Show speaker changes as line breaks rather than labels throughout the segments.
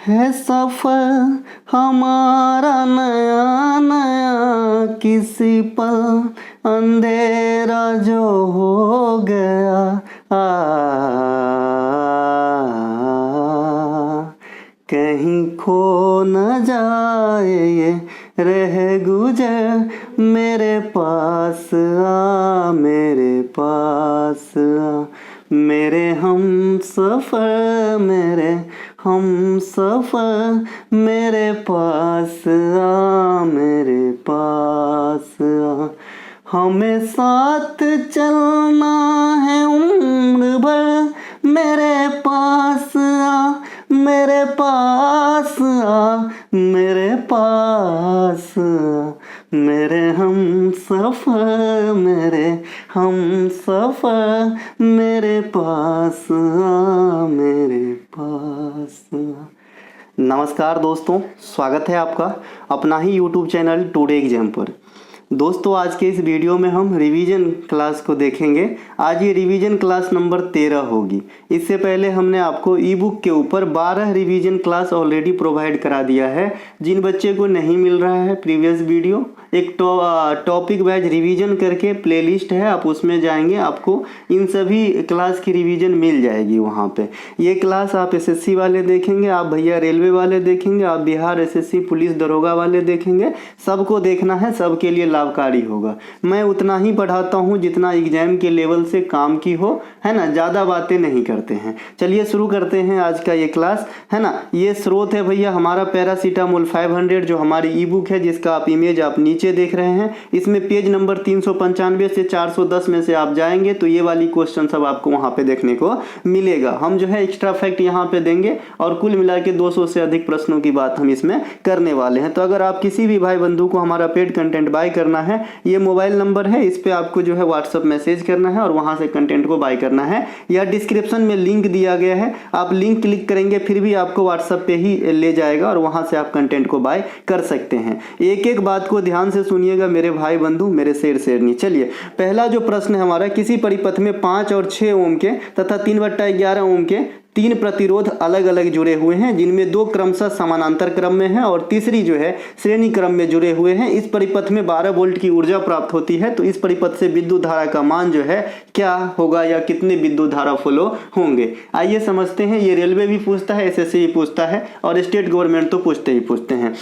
है सफर हमारा नया नया, किसी पल अंधेरा जो हो गया कहीं खो न जाए ये रह गुजर, मेरे पास आ मेरे पास आ, मेरे हम सफ़र मेरे पास आ मेरे पास आ, हमें साथ चलना है उम्र भर, मेरे पास आ मेरे पास आ मेरे पास आ, मेरे हम सफ़र मेरे पास आ मेरे पास आ। नमस्कार दोस्तों, स्वागत है आपका अपना ही YouTube चैनल टुडे एग्जाम पर। दोस्तों, आज के इस वीडियो में हम रिवीजन क्लास को देखेंगे। आज ये रिवीजन क्लास नंबर 13 होगी। इससे पहले हमने आपको ई बुक के ऊपर 12 रिवीजन क्लास ऑलरेडी प्रोवाइड करा दिया है। जिन बच्चे को नहीं मिल रहा है प्रीवियस वीडियो, एक टॉपिक वाइज रिवीजन करके प्लेलिस्ट है, आप उसमें जाएंगे, आपको इन सभी क्लास की रिवीजन मिल जाएगी वहाँ पे। ये क्लास आप एसएससी वाले देखेंगे, आप भैया रेलवे वाले देखेंगे, आप बिहार एसएससी पुलिस दरोगा वाले देखेंगे, सबको देखना है, सबके लिए लाभकारी होगा। मैं उतना ही पढ़ाता हूँ जितना एग्जाम के लेवल से काम की हो, है ना, ज़्यादा बातें नहीं करते हैं। चलिए शुरू करते हैं आज का ये क्लास, है ना। ये स्रोत है भैया हमारा पैरासीटामोल 500, जो हमारी ई बुक है, जिसका आप इमेज आप नीचे देख रहे हैं। इसमें पेज नंबर 395 से 410 में से आप जाएंगे तो ये वाली क्वेश्चन सब आपको वहाँ पे देखने को मिलेगा। हम जो है एक्स्ट्रा फैक्ट यहाँ पे देंगे और कुल मिला के 200 से अधिक प्रश्नों की बात हम इसमें करने वाले हैं। तो अगर आप किसी भी भाई बंधु को हमारा पेड कंटेंट बाय करना है, ये मोबाइल नंबर है, इस पे आपको जो है व्हाट्सअप मैसेज करना है और वहाँ से कंटेंट को बाय करना है। या डिस्क्रिप्शन में लिंक दिया गया है, आप लिंक क्लिक करेंगे फिर भी आपको व्हाट्सअप पे ही ले जाएगा और वहाँ से आप कंटेंट को बाय कर सकते हैं। एक एक बात को ध्यान से सुनिएगा मेरे भाई बंधु, मेरे शेर शेरनी। चलिए, पहला जो प्रश्न है हमारा, किसी परिपथ में 5 और 6 ओम के तथा 3/11 ओम के 3 प्रतिरोध अलग अलग जुड़े हुए हैं, जिनमें 2 क्रमशः समानांतर क्रम में हैं और तीसरी जो है श्रेणी क्रम में जुड़े हुए हैं। इस परिपथ में 12 वोल्ट की ऊर्जा प्राप्त होती है, तो इस परिपथ से विद्युत धारा का मान जो है क्या होगा या कितने विद्युत धारा फ्लो होंगे। आइए समझते हैं। ये रेलवे भी पूछता है, एसएससी भी पूछता है और स्टेट गवर्नमेंट तो पूछते हैं।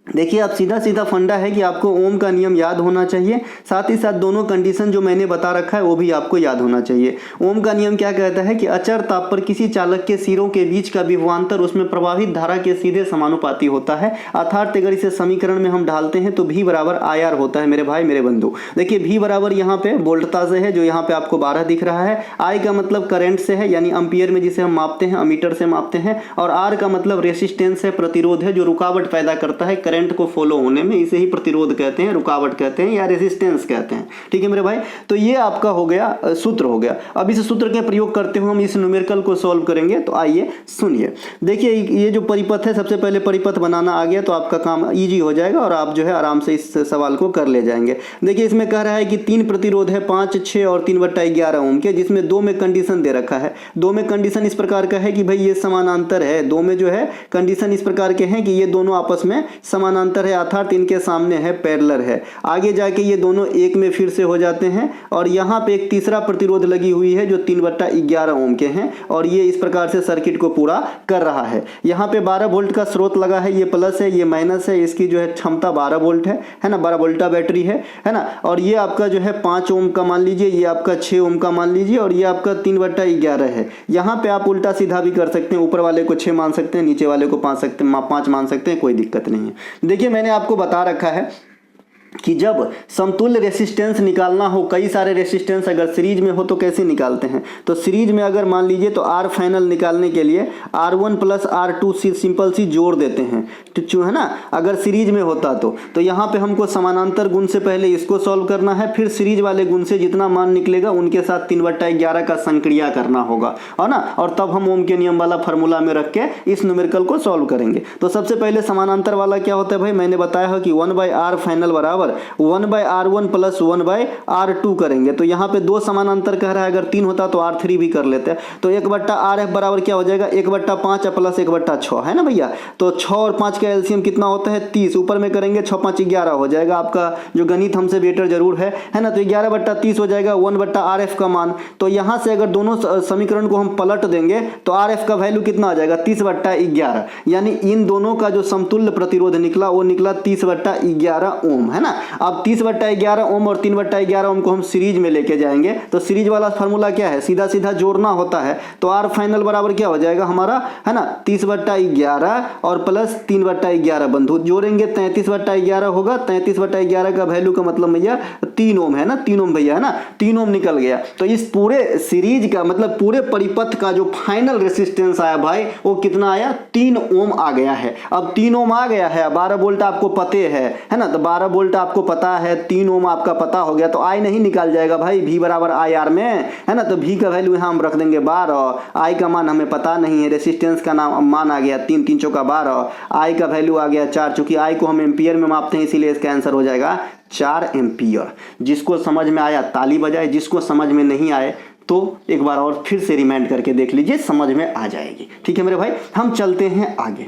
देखिए, अब सीधा सीधा फंडा है कि आपको ओम का नियम याद होना चाहिए, साथ ही साथ दोनों कंडीशन जो मैंने बता रखा है वो भी आपको याद होना चाहिए। ओम का नियम क्या कहता है कि अचर ताप पर किसी चालक के सिरों के बीच का विभवांतर उसमें प्रवाहित धारा के सीधे समानुपाती होता है। अर्थात अगर इसे समीकरण में हम डालते हैं तो V बराबर IR होता है मेरे भाई मेरे बंधु। देखिए, V बराबर यहाँ पे वोल्टता से है, जो यहाँ पे आपको 12 दिख रहा है। I का मतलब करंट से है, यानी एम्पियर में जिसे हम मापते हैं, अमीटर से मापते हैं। और R का मतलब रेसिस्टेंस है, प्रतिरोध है, जो रुकावट पैदा करता है करंट को फॉलो होने में। इसे ही प्रतिरोध कहते हैं, रुकावट कहते हैं या रेजिस्टेंस कहते हैं। ठीक है मेरे भाई, तो ये आपका हो गया, सूत्र हो गया। अब इस सूत्र के प्रयोग करते हुए हम इस न्यूमेरिकल को सॉल्व करेंगे। तो आइए सुनिए। देखिए, ये जो परिपथ है, सबसे पहले परिपथ बनाना आ गया तो आपका काम ईजी हो जाएगा और आप जो है आराम से इस सवाल को कर ले जाएंगे। देखिए, इसमें कह रहा है कि 3 प्रतिरोध है, 5, 6 और 3/11 ओम के, जिसमें 2 में कंडीशन दे रखा है। 2 में कंडीशन इस प्रकार का है कि भाई ये समानांतर है। 2 में जो है कंडीशन इस प्रकार के हैं कि ये दोनों आपस में समानांतर है, अर्थात इनके सामने है पैरेलल है। आगे जाके ये दोनों एक में फिर से हो जाते हैं और यहाँ पे एक तीसरा प्रतिरोध लगी हुई है जो 3/11 ओम के हैं और ये इस प्रकार से सर्किट को पूरा कर रहा है। यहाँ पे 12 वोल्ट का स्रोत लगा है, ये प्लस है, ये माइनस है, इसकी जो है क्षमता 12 वोल्ट है ना, 12 वोल्टा बैटरी है ना। और ये आपका जो है 5 ओम का मान लीजिए, ये आपका 6 ओम का मान लीजिए और ये आपका 3/11 है। यहाँ पे आप उल्टा सीधा भी कर सकते हैं, ऊपर वाले को 6 मान सकते हैं, नीचे वाले को 5 मान सकते हैं, कोई दिक्कत नहीं है। देखिए, मैंने आपको बता रखा है कि जब समतुल्य रेसिस्टेंस निकालना हो, कई सारे रेसिस्टेंस अगर सीरीज में हो तो कैसे निकालते हैं। तो सीरीज में अगर मान लीजिए तो R फाइनल निकालने के लिए R1 + R2 सिंपल सी जोड़ देते हैं, है ना। अगर सीरीज में होता तो यहाँ पे हमको समानांतर गुण से पहले इसको सॉल्व करना है, फिर सीरीज वाले गुण से जितना मान निकलेगा उनके साथ 3/11 का संक्रिया करना होगा, है ना। और तब हम ओम के नियम वाला फॉर्मूला में रख के इस न्यूमेरिकल को सॉल्व करेंगे। तो सबसे पहले समानांतर वाला क्या होता है भाई, मैंने बताया है कि 1/R फाइनल बराबर बराबर 1/r1 प्लस 1/r2 करेंगे। तो यहाँ पे दो समान अंतर कह रहा है, अगर 3 होता तो r3 भी कर लेते हैं। तो 1/rf बराबर क्या हो जाएगा, 1/5 प्लस 1/6 है ना भैया। तो 6 और 5 का एलसीएम कितना होता है 30, ऊपर में करेंगे 6 5 11 हो जाएगा। आपका जो गणित हमसे बेटर जरूर है ना। तो 11/30 हो जाएगा 1/rf का मान। तो यहाँ से अगर दोनों समीकरण को हम पलट देंगे तो rf का वैल्यू कितना आ जाएगा 30/11, यानी इन दोनों का जो समतुल्य प्रतिरोध निकला वो निकला 30/11 ओम है ना। अब 30/11 ओम और 3/11 ओम को हम सीरीज में लेके जाएंगे। तो सीरीज वाला फार्मूला क्या है, सीधा सीधा जोड़ना होता है। तो आर फाइनल बराबर क्या हो जाएगा हमारा है ना 30/11 और प्लस 3/11 बंधु जोड़ेंगे 33/11 होगा। 33/11 का वैल्यू का मतलब भैया 3 ओम है ना, 3 ओम भैया है ना, 3 ओम निकल गया। तो इस पूरे सीरीज का मतलब पूरे परिपथ का जो फाइनल रेसिस्टेंस आया भाई वो कितना आया 3 ओम आ गया है। अब 3 ओम आ गया है, 12 वोल्ट आपको पते है ना। तो 12 वोल्ट आपको पता है, 3 ओम आपका पता हो गया। तो आई नहीं निकाल जाएगा भाई, V बराबर आई आर में है ना। तो V का वैल्यू यहाँ हम रख देंगे 12, आई का मान हमें पता नहीं है, रेसिस्टेंस का नाम मान आ गया 3 3 चौका 12, आई का वैल्यू आ गया 4, चूंकि आई को हम एम्पियर में मापते हैं इसीलिए इसका आंसर हो जाएगा 4 एम्पियर। जिसको समझ में आया ताली बजाए, जिसको समझ में नहीं आए तो एक बार और फिर से रिमाइंड करके देख लीजिए, समझ में आ जाएगी। ठीक है मेरे भाई, हम चलते हैं आगे।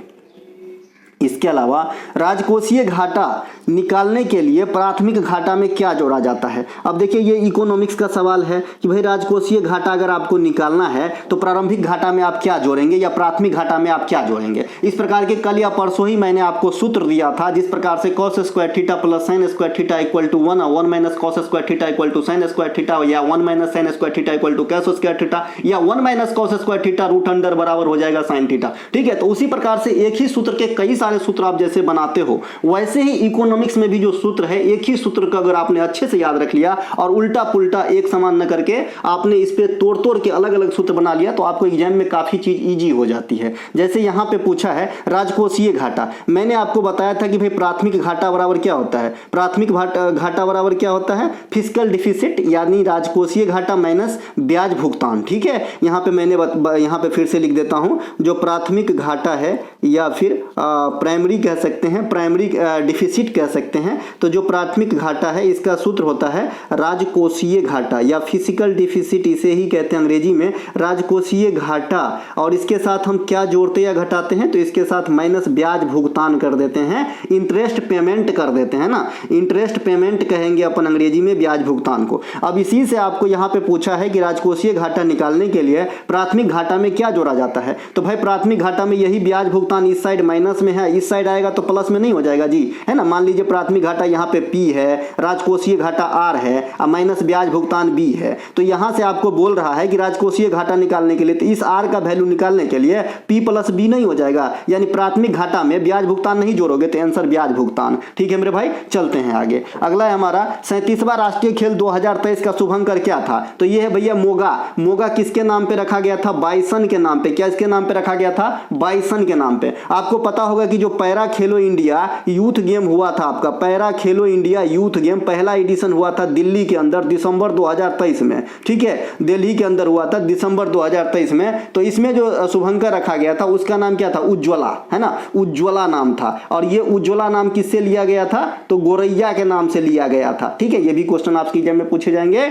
इसके अलावा राजकोषीय घाटा निकालने के लिए प्राथमिक घाटा में क्या जोड़ा जाता है। अब देखिए ये इकोनॉमिक्स का सवाल है कि भाई राजकोषीय घाटा अगर आपको निकालना है तो प्रारंभिक घाटा में आप क्या जोड़ेंगे या प्राथमिक घाटा में आप क्या जोड़ेंगे। इस प्रकार के कल या परसों ही मैंने आपको सूत्र दिया था, जिस प्रकार से cos square theta plus sin square theta equal to 1 और 1 minus cos square theta equal to sin square theta, या 1 minus sin square theta equal to cos square theta, या 1 minus cos square theta root under बराबर हो जाएगा sin theta. ठीक है, तो उसी प्रकार से एक ही सूत्र के कई सारे सूत्र आप जैसे बनाते हो, वैसे ही इकोनॉमिक्स में भी जो सूत्र है एक ही सूत्र का अगर आपने अच्छे से याद रख लिया और उल्टा पुल्टा एक समान न करके आपने इस पे तोड़ तोड़ के अलग अलग सूत्र बना लिया तो आपको एग्जाम में काफी चीज इजी हो जाती है। जैसे यहाँ पे पूछा है राजकोषीय घाटा, मैंने आपको बताया था कि भाई प्राथमिक घाटा बराबर क्या होता है, प्राथमिक घाटा बराबर क्या होता है फिस्कल डिफिसिट, यानी राजकोषीय घाटा माइनस ब्याज भुगतान। ठीक है, यहाँ पे मैंने यहाँ पे फिर से लिख देता हूँ, जो प्राथमिक घाटा है या फिर प्राइमरी कह सकते हैं, प्राइमरी डिफिसिट कह सकते हैं। तो जो प्राथमिक घाटा है इसका सूत्र होता है राजकोषीय घाटा या फिजिकल डिफिसिट, इसे ही कहते हैं अंग्रेजी में राजकोषीय घाटा। और इसके साथ हम क्या जोड़ते या घटाते हैं, तो इसके साथ माइनस ब्याज भुगतान कर देते हैं, इंटरेस्ट पेमेंट कर देते हैं ना, इंटरेस्ट पेमेंट कहेंगे अपन अंग्रेजी में ब्याज भुगतान को। अब इसी से आपको यहाँ पे पूछा है कि राजकोषीय घाटा निकालने के लिए प्राथमिक घाटा में क्या जोड़ा जाता है। तो भाई प्राथमिक घाटा में यही ब्याज भुगतान इस साइड माइनस में है, इस साइड आएगा तो प्लस में नहीं हो जाएगा जी, है ना। मान लीजिए प्राथमिक घाटा यहाँ पे P है, राजकोषीय घाटा R है और माइनस ब्याज भुगतान B है। तो यहाँ से आपको बोल रहा है कि राजकोषीय घाटा निकालने के लिए तो इस R का वैल्यू निकालने के लिए P प्लस B नहीं हो जाएगा, यानी प्राथमिक घाटा में ब्याज भुगतान नहीं जोड़ोगे तो आंसर ब्याज भुगतान। ठीक है मेरे भाई, चलते हैं आगे। अगला है हमारा 37वां राष्ट्रीय खेल 2023 का शुभंकर क्या था। तो ये है भैया मोगा। मोगा किसके नाम पे रखा गया था, बाइसन के नाम पे। क्या इसके नाम पे रखा गया था, बाइसन के नाम पे। आपको पता होगा कि जो पैरा खेलो इंडिया यूथ गेम हुआ था, आपका पैरा खेलो इंडिया यूथ गेम पहला एडिशन हुआ था दिल्ली के अंदर दिसंबर 2023 में। ठीक है, दिल्ली के अंदर हुआ था दिसंबर 2023 में। तो इसमें जो शुभंकर रखा गया था उसका नाम क्या था, उज्ज्वला, है ना, उज्ज्वला नाम था। और ये उज्ज्वला नाम किससे लिया गया था, तो गोरैया के नाम से लिया गया था। ठीक है, ये भी क्वेश्चन आपके एग्जाम में पूछे जाएंगे।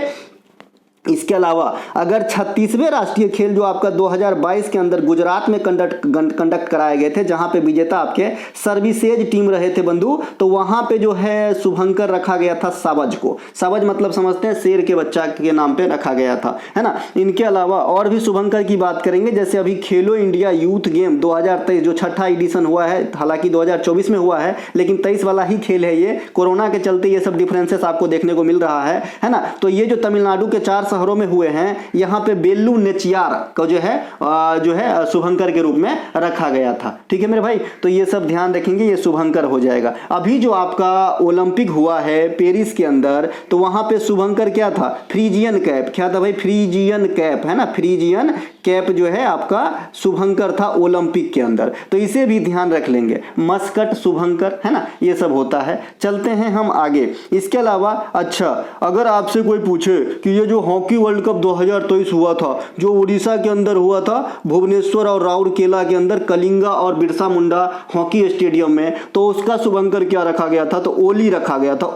इसके अलावा अगर 36वें राष्ट्रीय खेल जो आपका 2022 के अंदर गुजरात में कंडक्ट कराए गए थे, जहां पे विजेता आपके सर्विसेज टीम रहे थे बंधु, तो वहां पे जो है शुभंकर रखा गया था सावज को। सावज मतलब समझते हैं शेर के बच्चा के नाम पे रखा गया था, है ना। इनके अलावा और भी शुभंकर की बात करेंगे, जैसे अभी खेलो इंडिया यूथ गेम 2023 जो छठा एडिशन हुआ है, हालांकि 2024 में हुआ है लेकिन 23 वाला ही खेल है ये। कोरोना के चलते ये सब डिफरेंसेस आपको देखने को मिल रहा है ना। तो ये जो तमिलनाडु के 4 शहरों में हुए हैं, यहाँ पे बेल्लू नेचियार को जो है शुभंकर के रूप में रखा गया था। ठीक है मेरे भाई, तो ये सब ध्यान रखेंगे, ये शुभंकर हो जाएगा। अभी जो आपका ओलंपिक हुआ है पेरिस के अंदर, तो वहां पे शुभंकर क्या था, फ्रीजियन कैप। क्या था भाई, फ्रीजियन कैप, है ना, फ्रीजियन कैप जो है आपका शुभंकर था ओलंपिक के अंदर, तो इसे भी ध्यान रख लेंगे। मस्कट शुभंकर है ना, ये सब होता है। चलते हैं हम आगे। इसके अलावा अच्छा, अगर आपसे कोई पूछे कि ये जो हॉकी वर्ल्ड कप 2023 हुआ था, जो उड़ीसा के अंदर हुआ था, भुवनेश्वर और राउरकेला के अंदर कलिंगा और बिरसा मुंडा हॉकी स्टेडियम में, तो उसका शुभंकर क्या रखा गया था? तो ओली रखा गया था।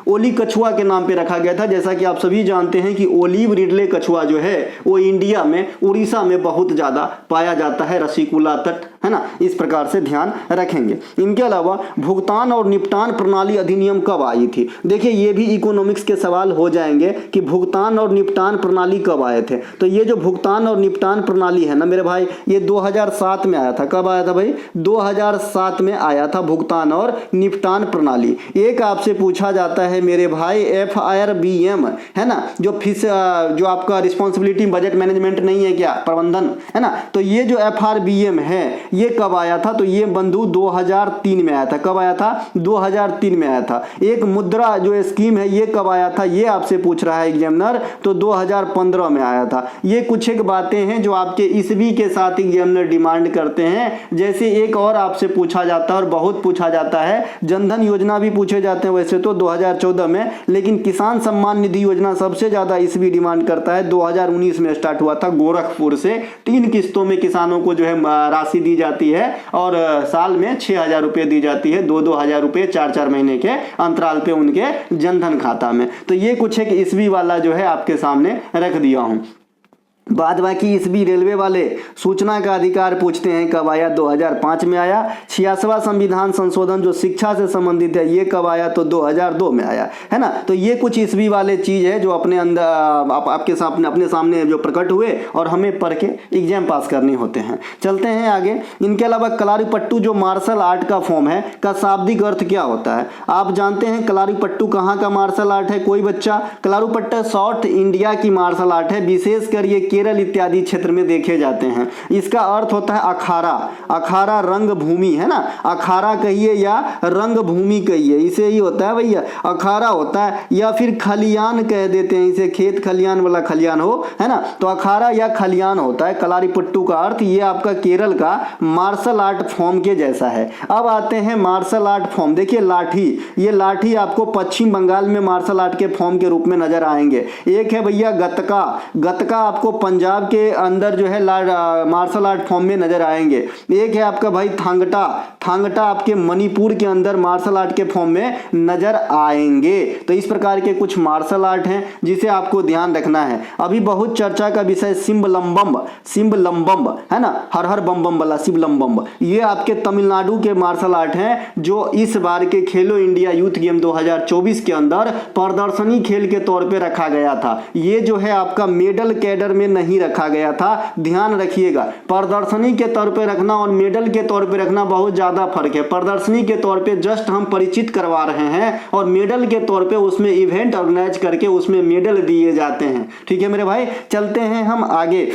ओली कछुआ के नाम पे रखा गया था। जैसा कि आप सभी जानते हैं कि ओलिव रिडले कछुआ जो है वो इंडिया में उड़ीसा में बहुत ज्यादा पाया जाता है, रसिकुला तट है ना, इस प्रकार से ध्यान रखेंगे। इनके अलावा भुगतान और निपटान प्रणाली अधिनियम कब आई थी? देखिए ये भी इकोनॉमिक्स के सवाल हो जाएंगे कि भुगतान और निपटान प्रणाली कब आए थे। तो ये जो भुगतान और निपटान प्रणाली है ना मेरे भाई, ये 2007 में आया था। कब आया था भाई? 2007 में आया था भुगतान और निपटान प्रणाली। एक आपसे पूछा जाता है मेरे भाई FRBM है ना, जो आपका रिस्पॉन्सिबिलिटी बजट मैनेजमेंट नहीं है क्या, प्रबंधन है ना, तो ये जो FRBM है ये कब आया था? तो ये बंधु 2003 में आया था। कब आया था? 2003 में आया था। एक मुद्रा जो स्कीम है ये कब आया था, ये आपसे पूछ रहा है एग्जामिनर, तो 2015 में आया था। ये कुछ एक बातें हैं जो आपके ईस्वी के साथ एग्जामिनर डिमांड करते हैं। जैसे एक और आपसे पूछा जाता है और बहुत पूछा जाता है, जनधन योजना भी पूछे जाते हैं वैसे तो 2014 में, लेकिन किसान सम्मान निधि योजना सबसे ज्यादा ईस्वी डिमांड करता है। 2019 में स्टार्ट हुआ था गोरखपुर से। 3 किस्तों में किसानों को जो है राशि दी जाती है और साल में 6,000 रुपये दी जाती है, 2-2 हजार रुपये 4-4 महीने के अंतराल पे उनके जनधन खाता में। तो ये कुछ एक ईस्वी वाला जो है आपके सामने रख दिया हूं। बाद बाकी ईस्वी रेलवे वाले सूचना का अधिकार पूछते हैं कब आया? 2005 में आया। 86वां संविधान संशोधन जो शिक्षा से संबंधित है ये कब आया? तो 2002 में आया है ना। तो ये कुछ ईस्वी वाले चीज है जो अपने अंदर आपके सामने अपने सामने जो प्रकट हुए और हमें पढ़ के एग्जाम पास करने होते हैं। चलते हैं आगे। इनके अलावा कलारीपट्टू जो मार्शल आर्ट का फॉर्म है का शाब्दिक अर्थ क्या होता है? आप जानते हैं कलारीपट्टू कहाँ का मार्शल आर्ट है? कोई बच्चा? कलारीपट्टू साउथ इंडिया की मार्शल आर्ट है, विशेषकर ये केरल इत्यादि क्षेत्र में देखे जाते हैं। इसका अर्थ होता है अखाड़ा। अखाड़ा रंग भूमि है ना, अखाड़ा कहिए या रंग भूमि कहिए, इसे ही होता है भैया अखाड़ा होता है, या फिर खलियान कह देते हैं इसे, खेत खलियान वाला खलियान हो है ना, तो अखाड़ा या खलियान होता है कलारीपट्टू का अर्थ। ये आपका केरल का मार्शल आर्ट फॉर्म के जैसा है। अब आते हैं मार्शल आर्ट फॉर्म। देखिए लाठी, ये लाठी आपको पश्चिम बंगाल में मार्शल आर्ट के फॉर्म के रूप में नजर आएंगे। एक है भैया गतका। गतका आपको पंजाब के अंदर जो है मार्शल आर्ट फॉर्म में नजर आएंगे। एक है आपका भाई थांगटा। थांगटा आपके मणिपुर के अंदर मार्शल आर्ट के फॉर्म में नजर आएंगे। तो इस प्रकार के कुछ मार्शल आर्ट हैं जिसे आपको ध्यान रखना है। अभी बहुत चर्चा का विषय सिंबलम्बम। सिंबलम्बम है ना, हर हर बम बम वाला सिंबलम्बम, ये आपके तमिलनाडु के मार्शल आर्ट हैं जो इस बार के खेलो इंडिया यूथ गेम 2024 के अंदर प्रदर्शनी खेल के तौर पे रखा गया था। ये जो है आपका मेडल कैडर में नहीं रखा गया था, ध्यान रखिएगा। प्रदर्शनी के तौर पे रखना और मेडल के तौर पे रखना बहुत ज्यादा फर्क है। प्रदर्शनी के तौर पे जस्ट हम परिचित करवा रहे हैं और मेडल के तौर पे उसमें इवेंट ऑर्गेनाइज करके उसमें मेडल दिए जाते हैं। ठीक है मेरे भाई, चलते हैं हम आगे।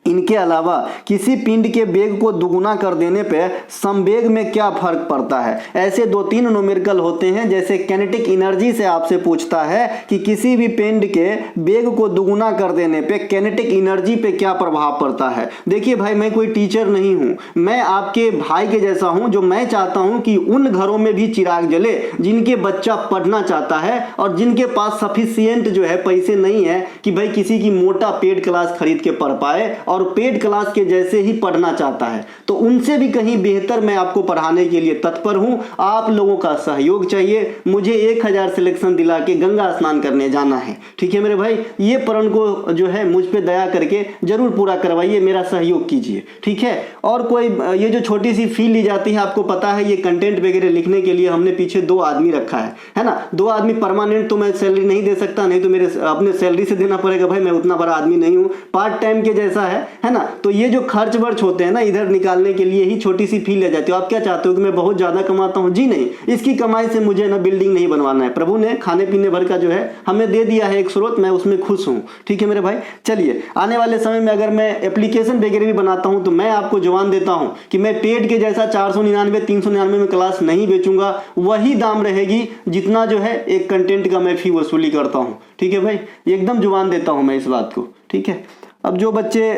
इनके अलावा किसी पिंड के वेग को दुगुना कर देने पे संवेग में क्या फर्क पड़ता है? ऐसे 2-3 न्यूमेरिकल होते हैं। जैसे कैनेटिक एनर्जी से आपसे पूछता है कि किसी भी पिंड के वेग को दुगुना कर देने पे कैनेटिक एनर्जी पे क्या प्रभाव पड़ता है। देखिए भाई, मैं कोई टीचर नहीं हूं, मैं आपके भाई के जैसा हूं। जो मैं चाहता हूं कि उन घरों में भी चिराग जले जिनके बच्चा पढ़ना चाहता है और जिनके पास सफिशिएंट जो है पैसे नहीं है कि भाई किसी की मोटा पेड क्लास खरीद के पढ़ पाए और पेड क्लास के जैसे ही पढ़ना चाहता है, तो उनसे भी कहीं बेहतर मैं आपको पढ़ाने के लिए तत्पर हूं। आप लोगों का सहयोग चाहिए। मुझे 1000 सिलेक्शन दिला के गंगा स्नान करने जाना है। ठीक है मेरे भाई, ये प्रण को जो है मुझ पे दया करके जरूर पूरा करवाइए, मेरा सहयोग कीजिए। ठीक है, और कोई ये जो छोटी सी फी ली जाती है, आपको पता है ये कंटेंट वगैरह लिखने के लिए हमने पीछे 2 आदमी रखा है ना। 2 आदमी परमानेंट तो मैं सैलरी नहीं दे सकता, नहीं तो मेरे अपने सैलरी से देना पड़ेगा। भाई मैं उतना बड़ा आदमी नहीं हूँ, पार्ट टाइम के जैसा है ना। तो ये जो खर्च वर्च होते हैं ना इधर निकालने के लिए ही छोटी सी फी ले जाती हो। आप क्या चाहते हो कि मैं बहुत ज्यादा कमाता हूँ? जी नहीं, इसकी कमाई से मुझे ना बिल्डिंग नहीं बनवाना है। प्रभु ने खाने पीने भर का जो है हमें दे दिया है एक स्रोत, मैं उसमें खुश हूँ। ठीक है मेरे भाई, चलिए आने वाले समय में अगर मैं एप्लीकेशन वगैरह भी बनाता हूँ तो मैं आपको जवान देता हूँ कि मैं पेड के जैसा 499 399 में क्लास नहीं बेचूंगा। वही दाम रहेगी जितना जो है एक कंटेंट का मैं फी वसूली करता हूँ। ठीक है भाई, एकदम जुबान देता हूँ मैं इस बात को। ठीक है, अब जो बच्चे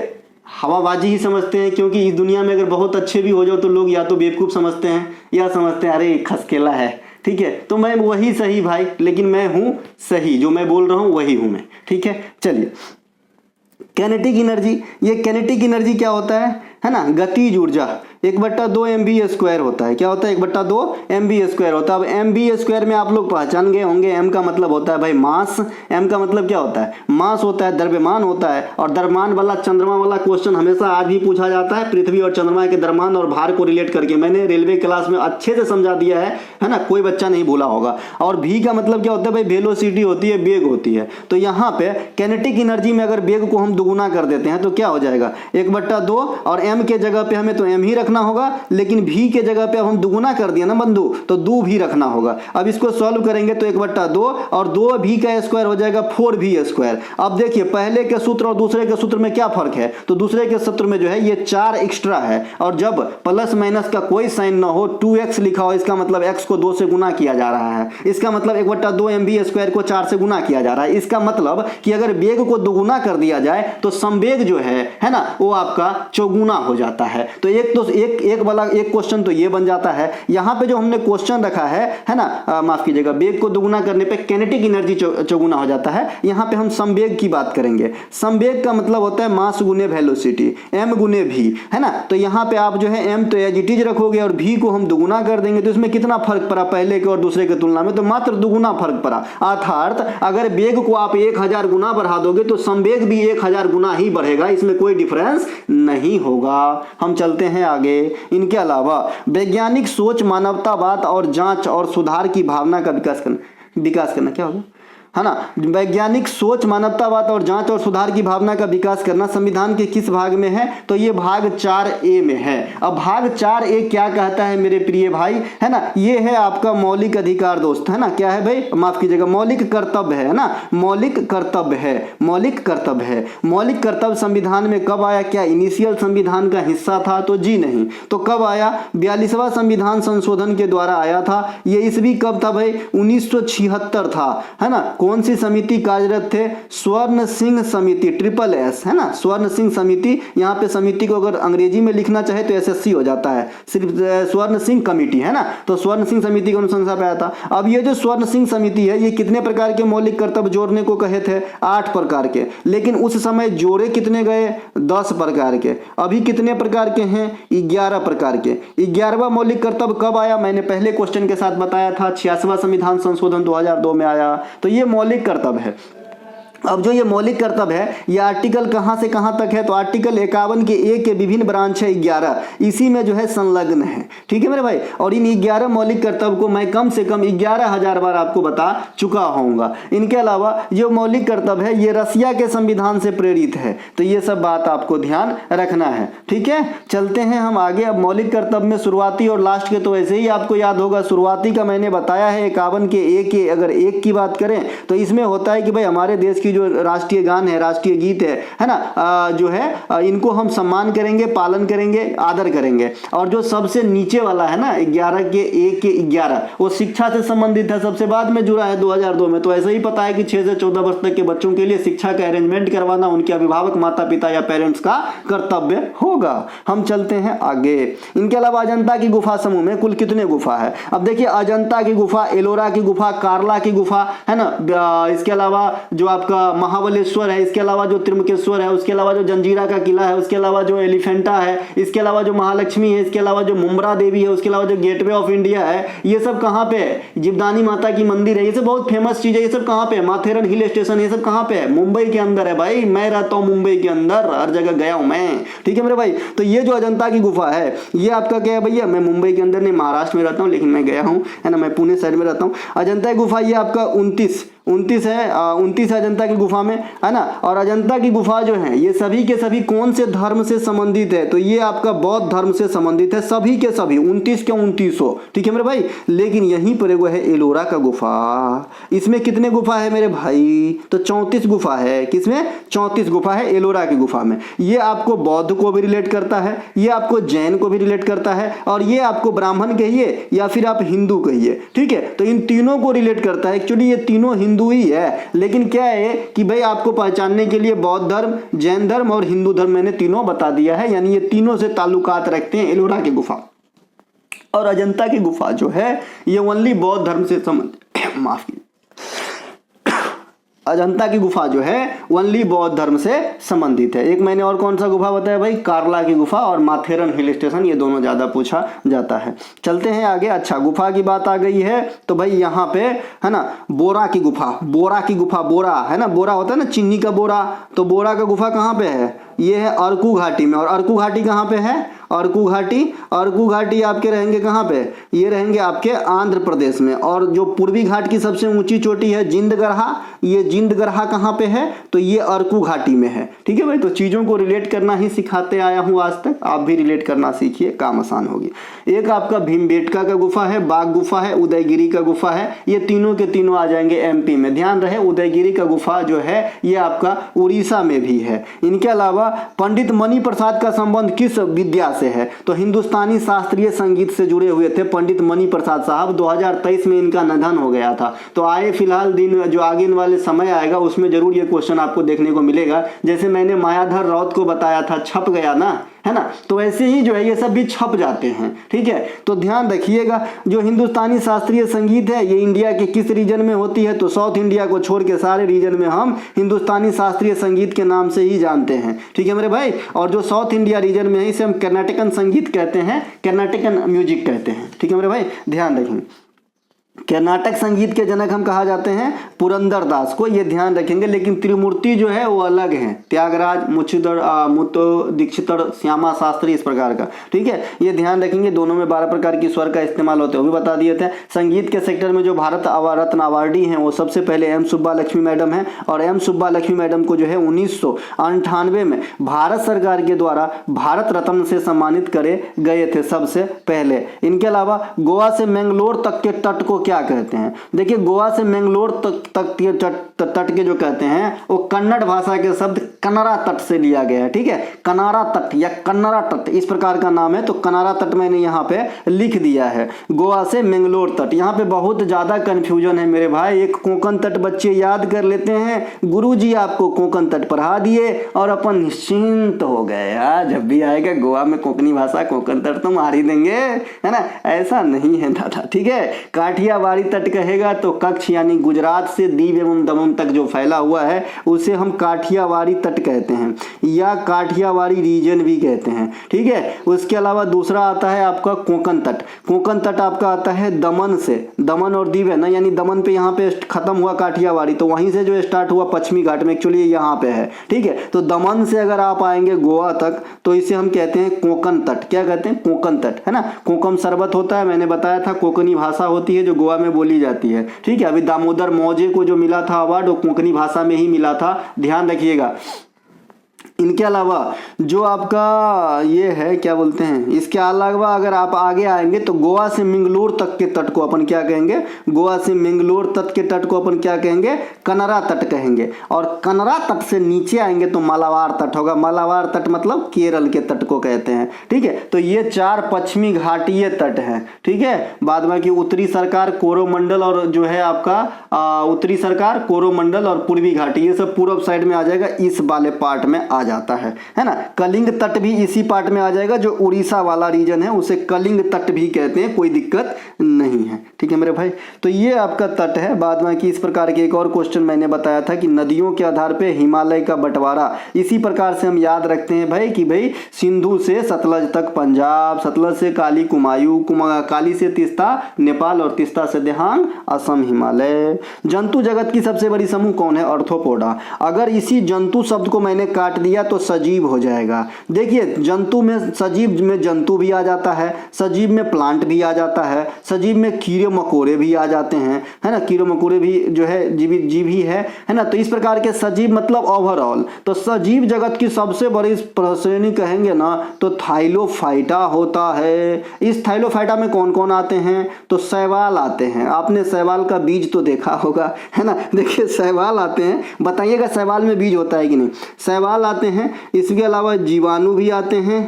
हवाबाजी ही समझते हैं, क्योंकि इस दुनिया में अगर बहुत अच्छे भी हो जाओ तो लोग या तो बेवकूफ़ समझते हैं या समझते हैं अरे खसकेला है, ठीक है। तो मैं वही सही भाई, लेकिन मैं हूँ सही, जो मैं बोल रहा हूँ वही हूँ मैं, ठीक है। चलिए, कैनेटिक एनर्जी, ये कैनेटिक एनर्जी क्या होता है ना, गतिज ऊर्जा 1/2 mv² होता है। क्या होता है? 1/2 mv² होता है। अब mv² में आप लोग पहचान गए होंगे, m का मतलब होता है भाई मास, m का मतलब क्या होता है? मास होता है, द्रव्यमान होता है। और द्रव्यमान वाला चंद्रमा वाला क्वेश्चन हमेशा आज भी पूछा जाता है, पृथ्वी और चंद्रमा के द्रव्यमान और भार को रिलेट करके। मैंने रेलवे क्लास में अच्छे से समझा दिया है ना, कोई बच्चा नहीं भूला होगा। और v का मतलब क्या होता है भाई? वेलोसिटी होती है, वेग होती है। तो यहाँ पे कैनेटिक एनर्जी में अगर वेग को हम दुगुना कर देते हैं तो क्या हो जाएगा? 1/2, और m के जगह पे हमें तो m ही रखना होगा, लेकिन v के जगह पे अब हम दुगुना कर दिया ना बंधु, तो 2 भी रखना होगा। अब इसको सॉल्व करेंगे तो 1/2 और 2v का स्क्वायर हो जाएगा 4v²। अब देखिए, पहले के सूत्र और दूसरे के सूत्र में क्या फर्क है? तो दूसरे के सूत्र में जो है ये 4 एक्स्ट्रा है, और जब प्लस माइनस का कोई साइन ना हो, 2x लिखा हो, इसका मतलब x को 2 से गुना किया जा रहा है। इसका मतलब 1/2 mv² को 4 से गुना किया जा रहा है। इसका मतलब कि अगर वेग को दुगुना कर दिया जाए तो संवेग जो है ना, वो आपका चौगुना हो जाता है। तो एक वाला एक क्वेश्चन तो ये बन जाता है। यहाँ पे जो हमने क्वेश्चन रखा है ना, माफ कीजिएगा, वेग को दुगुना करने पे कैनेटिक एनर्जी चौगुना हो जाता है। यहाँ पे हम संवेग की बात करेंगे। संवेग का मतलब होता है मास गुने वेलोसिटी, m गुने v, है ना। तो यहाँ पे आप जो है m तो एज इट इज रखोगे और v को हम दुगुना कर देंगे। तो इसमें कितना फर्क पड़ा पहले के और दूसरे के तुलना में? तो मात्र दुगुना फर्क पड़ा। अर्थात अगर वेग को आप 1000 गुना बढ़ा दोगे तो संवेग भी 1000 गुना ही बढ़ेगा, इसमें कोई डिफरेंस नहीं होगा। हम चलते हैं आगे। इनके अलावा वैज्ञानिक सोच, मानवतावाद और जांच और सुधार की भावना का विकास करना क्या होगा, है ना। वैज्ञानिक सोच, मानवतावाद और जांच और सुधार की भावना का विकास करना संविधान के किस भाग में है? तो ये भाग 4A में है। अब भाग 4A क्या कहता है मेरे प्रिय भाई, है ना, ये है आपका मौलिक अधिकार दोस्त, है ना। क्या है भाई? माफ कीजिएगा, मौलिक कर्तव्य है ना, मौलिक कर्तव्य है, मौलिक कर्तव्य है। मौलिक कर्तव्य संविधान में कब आया? क्या इनिशियल संविधान का हिस्सा था? तो जी नहीं। तो कब आया? 42वां संविधान संशोधन के द्वारा आया था। ये ईस्वी कब था भाई? 1976 था, है ना। कौन सी समिति कार्यरत थे? स्वर्ण सिंह समिति, SSS, है ना, स्वर्ण सिंह समिति। यहाँ पे समिति को अगर अंग्रेजी में लिखना चाहे तो SSC हो जाता है, सिर्फ स्वर्ण सिंह कमेटी, है ना। तो स्वर्ण सिंह समिति की अनुशंसा पे आया था। अब ये जो स्वर्ण सिंह समिति है, ये कितने प्रकार के मौलिक कर्तव्य जोड़ने को कहे थे? 8 प्रकार के। लेकिन उस समय जोड़े कितने गए? 10 प्रकार के। अभी कितने प्रकार के हैं? 11 प्रकार के। 11वां मौलिक कर्तव्य कब आया? मैंने पहले क्वेश्चन के साथ बताया था, 86वां संविधान संशोधन 2002 में आया। तो ये मौलिक कर्तव्य है। अब जो ये मौलिक कर्तव्य है, ये आर्टिकल कहाँ से कहाँ तक है? तो आर्टिकल 51 के A के विभिन्न ब्रांच है 11, इसी में जो है संलग्न है, ठीक है मेरे भाई। और इन 11 मौलिक कर्तव्य को मैं कम से कम 11,000 बार आपको बता चुका होऊंगा। इनके अलावा जो मौलिक कर्तव्य है, ये रसिया के संविधान से प्रेरित है। तो ये सब बात आपको ध्यान रखना है, ठीक है। चलते हैं हम आगे। अब मौलिक कर्तव्य में शुरुआती और लास्ट के तो ऐसे ही आपको याद होगा। शुरुआती का मैंने बताया है 51 के A के अगर 1 की बात करें तो इसमें होता है कि भाई हमारे देश की जो राष्ट्रीय गान है, राष्ट्रीय गीत है ना, जो है इनको हम सम्मान करेंगे, पालन करेंगे, आदर करेंगे। और जो सबसे नीचे वाला है ना, 11 के A के 11, वो शिक्षा से संबंधित है, सबसे बाद में जुड़ा है 2002 में। तो ऐसा ही पता है कि 6 से 14 वर्ष तक के बच्चों के लिए शिक्षा का अरेंजमेंट करवाना उनके अभिभावक, माता पिता या पेरेंट्स का कर्तव्य होगा। हम चलते हैं आगे। इनके अलावा अजंता की गुफा समूह में कुल कितने गुफा है? अब देखिए, अजंता की गुफा, एलोरा की गुफा, कार्ला की गुफा, है ना। इसके अलावा जो आपका महाबलेश्वर है, इसके अलावा जो त्रिमुकेश्वर है, उसके अलावा जो जंजीरा का किला है, उसके अलावा जो एलिफेंटा है, इसके अलावा जो महालक्ष्मी है, इसके अलावा जो मुम्बरा देवी है, उसके अलावा जो गेटवे ऑफ इंडिया है, ये सब कहाँ पे है? जीवदानी माता की मंदिर है। ये सब बहुत फेमस चीज है। ये सब कहाँ पे है? माथेरन हिल स्टेशन, ये सब कहाँ पे है? मुंबई के अंदर है भाई। मैं रहता हूँ मुंबई के अंदर, हर जगह गया हूँ मैं, ठीक है मेरे भाई। तो ये जो अजंता की गुफा है, ये आपका क्या है भैया? मैं मुंबई के अंदर नहीं, महाराष्ट्र में रहता हूँ, लेकिन मैं गया हूँ, है ना। मैं पुणे साइड में रहता हूँ। अजंता की गुफा ये आपका 29 है, 29 है अजंता की गुफा में, है ना। और अजंता की गुफा जो है, ये सभी के सभी कौन से धर्म से संबंधित है? तो ये आपका बौद्ध धर्म से संबंधित है, सभी के सभी 29 के 29, ठीक है मेरे भाई। लेकिन यहीं पर वो है एलोरा का गुफा। इसमें कितने गुफा है मेरे भाई? तो 34 गुफा है। किसमें? 34 गुफा है एलोरा की गुफा में। ये आपको बौद्ध को भी रिलेट करता है, ये आपको जैन को भी रिलेट करता है, और ये आपको ब्राह्मण कहिए या फिर आप हिंदू कहिए, ठीक है। तो इन तीनों को रिलेट करता है। एक्चुअली ये तीनों हिंदू ही है, लेकिन क्या है कि भाई आपको पहचानने के लिए बौद्ध धर्म, जैन धर्म और हिंदू धर्म मैंने तीनों बता दिया है, यानी ये तीनों से ताल्लुकात रखते हैं एलोरा की गुफा। और अजंता की गुफा जो है ये ओनली बौद्ध धर्म से संबंधित माफ कीजिए, अजंता की गुफा जो है ओनली बौद्ध धर्म से संबंधित है। एक मैंने और कौन सा गुफा बताया भाई, कार्ला की गुफा और माथेरन हिल स्टेशन, ये दोनों ज्यादा पूछा जाता है। चलते हैं आगे। अच्छा, गुफा की बात आ गई है तो भाई यहाँ पे है ना बोरा की गुफा, बोरा की गुफा, बोरा है ना, बोरा होता है ना चीनी का बोरा, तो बोरा का गुफा कहाँ पे है, ये है अरकू घाटी में। और अरकू घाटी कहाँ पे है, अरकू घाटी, अरकू घाटी आपके रहेंगे कहाँ पे, ये रहेंगे आपके आंध्र प्रदेश में। और जो पूर्वी घाट की सबसे ऊंची चोटी है जिंदगरहा, ये जिंदगरहा कहाँ पे है, तो ये अरकू घाटी में है। ठीक है भाई, तो चीजों को रिलेट करना ही सिखाते आया हूँ आज तक, आप भी रिलेट करना सीखिए, काम आसान होगी। एक आपका भीमबेटका का गुफा है, बाघ गुफा है, उदयगिरी का गुफा है, ये तीनों के तीनों आ जाएंगे एमपी में। ध्यान रहे उदयगिरी का गुफा जो है ये आपका उड़ीसा में भी है। इनके अलावा पंडित मणि प्रसाद का संबंध किस विद्या से है, तो हिंदुस्तानी शास्त्रीय संगीत से जुड़े हुए थे पंडित मणि प्रसाद साहब। 2023 में इनका निधन हो गया था, तो आए फिलहाल दिन जो आगे वाले समय आएगा उसमें जरूर ये क्वेश्चन आपको देखने को मिलेगा। जैसे मैंने मायाधर राउत को बताया था, छप गया ना, है ना, तो ऐसे ही जो है ये सब भी छप जाते हैं। ठीक है, तो ध्यान रखिएगा जो हिंदुस्तानी शास्त्रीय संगीत है ये इंडिया के किस रीजन में होती है, तो साउथ इंडिया को छोड़ के सारे रीजन में हम हिंदुस्तानी शास्त्रीय संगीत के नाम से ही जानते हैं। ठीक है मेरे भाई, और जो साउथ इंडिया रीजन में है इसे हम कर्नाटकन संगीत कहते हैं, कर्नाटकन म्यूजिक कहते हैं। ठीक है मेरे भाई, ध्यान रखेंगे। कर्नाटक संगीत के जनक हम कहा जाते हैं पुरंदर दास को, ये ध्यान रखेंगे। लेकिन त्रिमूर्ति जो है वो अलग है, त्यागराज, मुत्तो दीक्षितर, श्यामा शास्त्री, इस प्रकार का। ठीक है, ये ध्यान रखेंगे। दोनों में 12 प्रकार की स्वर का इस्तेमाल होते हैं, वो भी बता दिए थे। संगीत के सेक्टर में जो भारत रत्न अवार्डी हैं वो सबसे पहले एम सुब्बा लक्ष्मी मैडम है, और एम सुब्बा लक्ष्मी मैडम को जो है 1998 में भारत सरकार के द्वारा भारत रत्न से सम्मानित करे गए थे सबसे पहले। इनके अलावा गोवा से मैंगलोर तक के तट को क्या कहते हैं, देखिए गोवा से मैंगलोर तक के तट के जो कहते हैं वो कन्नड़ भाषा के शब्द कनारा तट से लिया गया है। ठीक है, कनारा तट या कन्नड़ा तट इस प्रकार का नाम है, तो कनारा तट मैंने यहाँ पे लिख दिया है। गोवा से मैंगलोर तट, यहाँ पे बहुत ज्यादा कंफ्यूजन है मेरे भाई। एक कोंकण तट बच्चे याद कर लेते हैं, गुरुजी आपको कोंकण तट पढ़ा दिए और अपन निश्चिंत हो गए। यार जब भी आएगा गोवा में कोंकणी भाषा कोंकण तट तो मार ही देंगे, है ना, ऐसा नहीं है दादा। ठीक है, काठियावाड़ी तट कहेगा तो कच्छ यानी गुजरात से दीव एवं दमन तक जो फैला हुआ है उसे हम काठियावाड़ी तट कहते हैं या काठियावाड़ी रीजन भी कहते हैं। ठीक है, उसके अलावा दूसरा आता है आपका कोंकण तट। कोंकण तट आपका आता है दमन से, दमन और दीव है ना, यानी दमन पे यहाँ पे खत्म हुआ काठियावाड़ी, तो वहीं से जो स्टार्ट हुआ पश्चिमी घाट में, एक्चुअली यहाँ पे है। ठीक है, तो दमन से अगर आप आएंगे गोवा तक तो इसे हम कहते हैं कोंकण तट। क्या कहते हैं, कोंकण तट, है ना। कोकम शरबत होता है, मैंने बताया था, कोंकणी भाषा होती है जो गोवा में बोली जाती है। ठीक है, अभी दामोदर मौजे को जो मिला था अवार्ड वो कोंकणी भाषा में ही मिला था, ध्यान रखिएगा। इनके अलावा जो आपका ये है क्या बोलते हैं, इसके अलावा अगर आप आगे आएंगे तो गोवा से मंगलोर तक के तट को अपन क्या कहेंगे, गोवा से मंगलोर तट के तट को अपन क्या कहेंगे, कनरा तट कहेंगे। और कनरा तट से नीचे आएंगे तो मालाबार तट होगा। मालाबार तट मतलब केरल के तट को कहते हैं। ठीक है, तो ये 4 पश्चिमी घाटीय तट हैं। ठीक है, बाद में कि उत्तरी सरकार कोरोमंडल और जो है आपका उत्तरी सरकार कोरोमंडल और पूर्वी घाटी, ये सब पूर्व साइड में आ जाएगा, इस वाले पार्ट में आ जाता है ना। कलिंग तट भी इसी पार्ट में आ जाएगा, जो उड़ीसा वाला रीजन है उसे कलिंग तट भी कहते हैं, कोई दिक्कत नहीं है। ठीक है मेरे भाई, तो ये आपका तट है। बाद में कि इस प्रकार के एक और क्वेश्चन मैंने बताया था कि नदियों के आधार पे हिमालय का बंटवारा इसी प्रकार से हम याद रखते हैं भाई कि भाई सिंधु से सतलज तक पंजाब, सतलज से काली कुमायूं, काली से तीस्ता नेपाल और तीस्ता से देहांग असम हिमालय। जंतु जगत की सबसे बड़ी समूह कौन है, ऑर्थोपोडा। अगर इसी जंतु शब्द को मैंने काट दिया तो सजीव हो जाएगा। देखिए जंतु में, सजीव में जंतु भी आ जाता है, सजीव में प्लांट भी आ जाता है, सजीव में कीड़े मकोड़े भी आ जाते हैं, है ना, कीड़े मकोड़े भी जो है जीव ही है ना। तो इस प्रकार के सजीव मतलब ओवरऑल। तो सजीव जगत की सबसे बड़ी श्रेणी कहेंगे ना तो थाइलोफाइटा होता है। इस थाइलोफाइटा में कौन कौन आते हैं, तो शैवाल आते हैं। आपने शैवाल का बीज तो देखा होगा, है ना। देखिए शैवाल आते हैं, बताइएगा शैवाल में बीज होता है कि नहीं। शैवाल आते हैं, इसके अलावा जीवाणु भी आते हैं,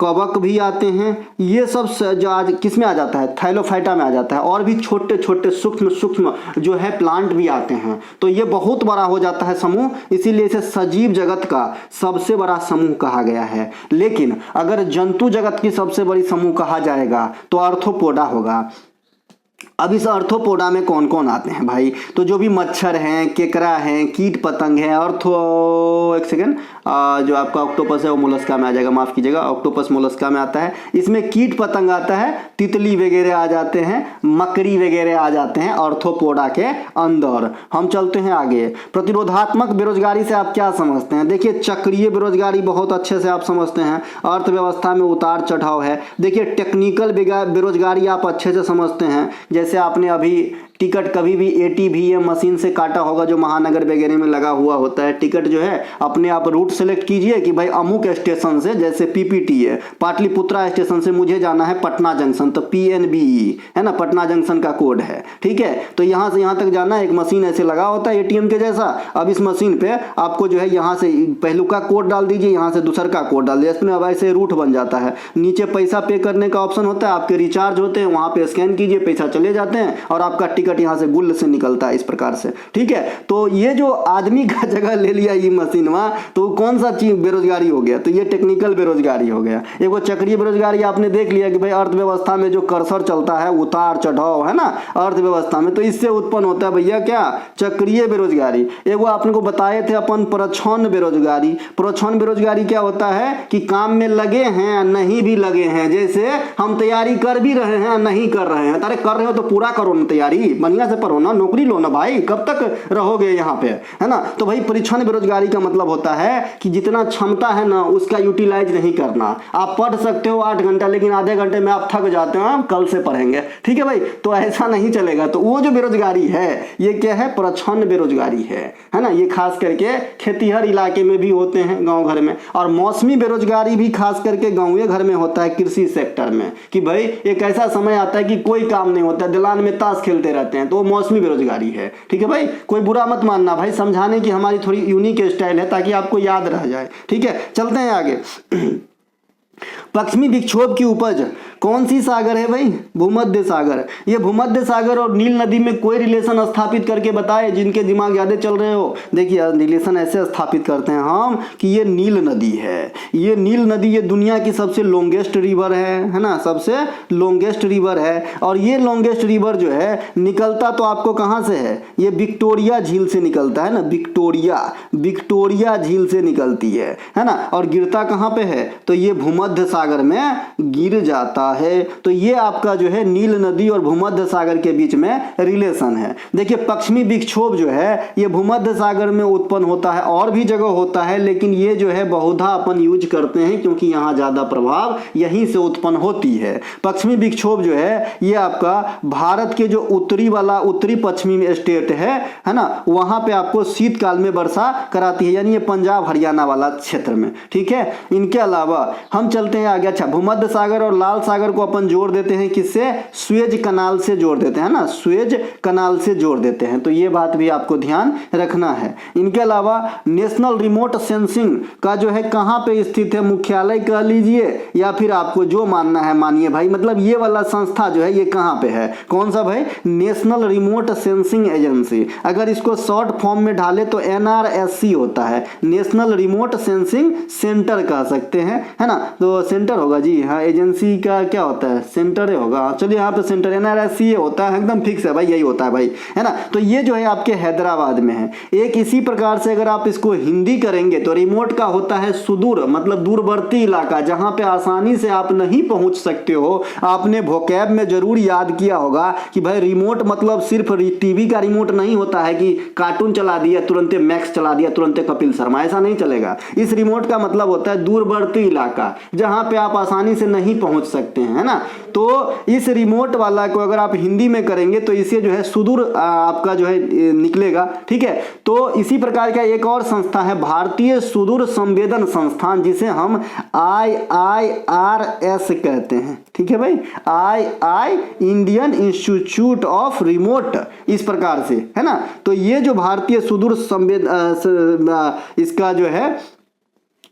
कवक भी आते हैं, ये सब जो आज किस में आ जाता है, थैलोफाइटा में आ जाता है। और भी छोटे छोटे सूक्ष्म सूक्ष्म जो है प्लांट भी आते हैं। तो ये बहुत बड़ा हो जाता है समूह, इसीलिए इसे सजीव जगत का सबसे बड़ा समूह कहा गया है। लेकिन अगर जंतु जगत की सबसे बड़ी समूह कहा जाएगा तो आर्थ्रोपोडा होगा। अब इस आर्थ्रोपोडा में कौन कौन आते हैं भाई, तो जो भी मच्छर हैं, केकड़ा हैं, कीट पतंग हैं, एक सेकेंड, जो आपका ऑक्टोपस है वो मोलस्का में आ जाएगा, माफ कीजिएगा, ऑक्टोपस मोलस्का में आता है। इसमें कीट पतंग आता है, तितली वगैरह आ जाते हैं, मकड़ी वगैरह आ जाते हैं आर्थ्रोपोडा के अंदर। हम चलते हैं आगे। प्रतिरोधात्मक बेरोजगारी से आप क्या समझते हैं? देखिए चक्रीय बेरोजगारी बहुत अच्छे से आप समझते हैं, अर्थव्यवस्था में उतार चढ़ाव है। देखिए टेक्निकल बेरोजगारी आप अच्छे से समझते हैं, जैसे आपने अभी टिकट कभी भी ATVM मशीन से काटा होगा जो महानगर वगैरह में लगा हुआ होता है। टिकट जो है अपने आप रूट सेलेक्ट कीजिए कि भाई अमुक स्टेशन से, जैसे PPT है, पाटलिपुत्रा स्टेशन से मुझे जाना है पटना जंक्शन, तो PNBE है ना, पटना जंक्शन का कोड है, ठीक है। तो यहाँ से यहाँ तक जाना है, एक मशीन ऐसे लगा होता है ATM के जैसा। अब इस मशीन पे आपको जो है यहाँ से पहलू का कोड डाल दीजिए, यहाँ से दूसर का कोड डाल दीजिए, इसमें अब ऐसे रूट बन जाता है। नीचे पैसा पे करने का ऑप्शन होता है, आपके रिचार्ज होते हैं, वहाँ पे स्कैन कीजिए, पैसा चले जाते हैं और आपका टिकट यहाँ से गुल्ल से निकलता है इस प्रकार से, ठीक है। तो ये जो आदमी का जगह ले लिया ये मशीन वहाँ, तो कौन सा चीज बेरोजगारी हो गया? तो ये टेक्निकल बेरोजगारी हो गया। एक वो चक्रीय बेरोजगारी आपने देख लिया कि भाई अर्थव्यवस्था में जो कर्सर चलता है, उतार चढ़ाव है ना अर्थव्यवस्था में, तो इससे उत्पन्न होता है भैया क्या, चक्रीय बेरोजगारी। एक वो आपने को बताए थे अपन प्रच्छन्न बेरोजगारी। प्रच्छन्न बेरोजगारी क्या होता है कि काम में लगे हैं नहीं भी लगे हैं, जैसे हम तैयारी कर भी रहे हैं नहीं कर रहे हैं। अरे कर रहे हो तो पूरा करो ना तैयारी, बढ़िया से पढ़ो ना, नौकरी लो ना भाई, कब तक रहोगे यहाँ पे, है ना। तो भाई परिच्छन्न बेरोजगारी का मतलब होता है कि जितना क्षमता है ना उसका यूटिलाइज नहीं करना। आप पढ़ सकते हो 8 घंटा, लेकिन आधे घंटे में आप थक जाते हो, हम कल से पढ़ेंगे, ठीक है भाई। तो ऐसा नहीं चलेगा। तो वो जो बेरोजगारी है ये क्या है, प्रच्छन्न बेरोजगारी है ना। ये खास करके खेतीहर इलाके में भी होते हैं, गाँव घर में। और मौसमी बेरोजगारी भी खास करके गाँव घर में होता है, कृषि सेक्टर में, कि भाई एक ऐसा समय आता है कि कोई काम नहीं होता, दिलान में ताश खेलते रहते हैं, तो मौसमी बेरोजगारी है, ठीक है भाई। कोई बुरा मत मानना भाई, समझाने की हमारी थोड़ी यूनिक स्टाइल है ताकि आपको याद रह जाए, ठीक है। चलते हैं आगे। पश्चिमी विक्षोभ की उपज कौन सी सागर है भाई, भूमध्य सागर। ये भूमध्य सागर और नील नदी में कोई रिलेशन स्थापित करके बताए, जिनके दिमाग यादें चल रहे हो। देखिए रिलेशन ऐसे स्थापित करते हैं हम कि ये नील नदी है, ये नील नदी ये दुनिया की सबसे लॉन्गेस्ट रिवर है ना, सबसे लॉन्गेस्ट रिवर है। और ये लॉन्गेस्ट रिवर जो है निकलता तो आपको कहाँ से है, ये विक्टोरिया झील से निकलता है ना, विक्टोरिया झील से निकलती है ना। और गिरता कहाँ पे है, तो ये भूमध्य सागर में गिर जाता है। तो ये आपका जो है नील नदी और भूमध्य सागर के बीच में रिलेशन है। देखिए पश्चिमी विक्षोभ जो है ये भूमध्य सागर में उत्पन्न होता है, और भी जगह होता है, लेकिन ये जो है बहुधा अपन यूज करते हैं क्योंकि यहाँ ज्यादा प्रभाव यहीं से उत्पन्न होती है। पश्चिमी विक्षोभ जो है ये आपका भारत के जो उत्तरी पश्चिमी स्टेट है ना, वहां पे आपको शीतकाल में वर्षा कराती है, यानी ये पंजाब हरियाणा वाला क्षेत्र में, ठीक है। इनके अलावा हम चलते हैं आगे। अच्छा, भूमध्य सागर और लाल सागर को अपन जोड़ देते हैं किससे, सुएज कनाल से जोड़ देते हैं ना, सुएज कनाल से जोड़ देते हैं। तो ये बात भी आपको ध्यान रखना है। इनके अलावा नेशनल रिमोट सेंसिंग का जो है कहाँ पे स्थित है, मुख्यालय कह लीजिए या फिर आपको जो मानना है मानिए भाई, मतलब ये वाला संस्था जो है ये कहाँ पे है, कौन सा भाई, नेशनल रिमोट सेंसिंग एजेंसी। अगर इसको शॉर्ट फॉर्म में ढाले तो NRSC होता है, नेशनल रिमोट सेंसिंग सेंटर कह सकते हैं, है ना। तो सेंटर होगा जी, हाँ, एजेंसी का क्या होता है, सेंटर होगा। चलिए यहाँ पे सेंटर NRSC होता है, एकदम फिक्स है भाई, यही होता है भाई, है ना। तो ये जो है आपके हैदराबाद में है। एक इसी प्रकार से अगर आप इसको हिंदी करेंगे तो रिमोट का होता है सुदूर, मतलब दूरवर्ती इलाका, जहां पे आसानी से आप नहीं पहुंच सकते हो। आपने वोकैब में जरूर याद किया होगा कि भाई रिमोट मतलब सिर्फ टीवी का रिमोट नहीं होता है कि कार्टून चला दिया तुरंत मैक्स चला दिया तुरंत कपिल शर्मा, ऐसा नहीं चलेगा। इस रिमोट का मतलब होता है दूरवर्ती इलाका, जहां पे आप आसानी से नहीं पहुंच सकते हैं, है ना। तो इस रिमोट वाला को अगर आप हिंदी में करेंगे तो इसे जो है सुदूर आपका जो है निकलेगा, ठीक है। तो इसी प्रकार का एक और संस्था है भारतीय सुदूर संवेदन संस्थान, जिसे हम IIRS कहते हैं, ठीक है भाई, II Indian institute of remote, इस प्रकार से, है ना। तो ये जो भारतीय सुदूर संवेदन इसका जो है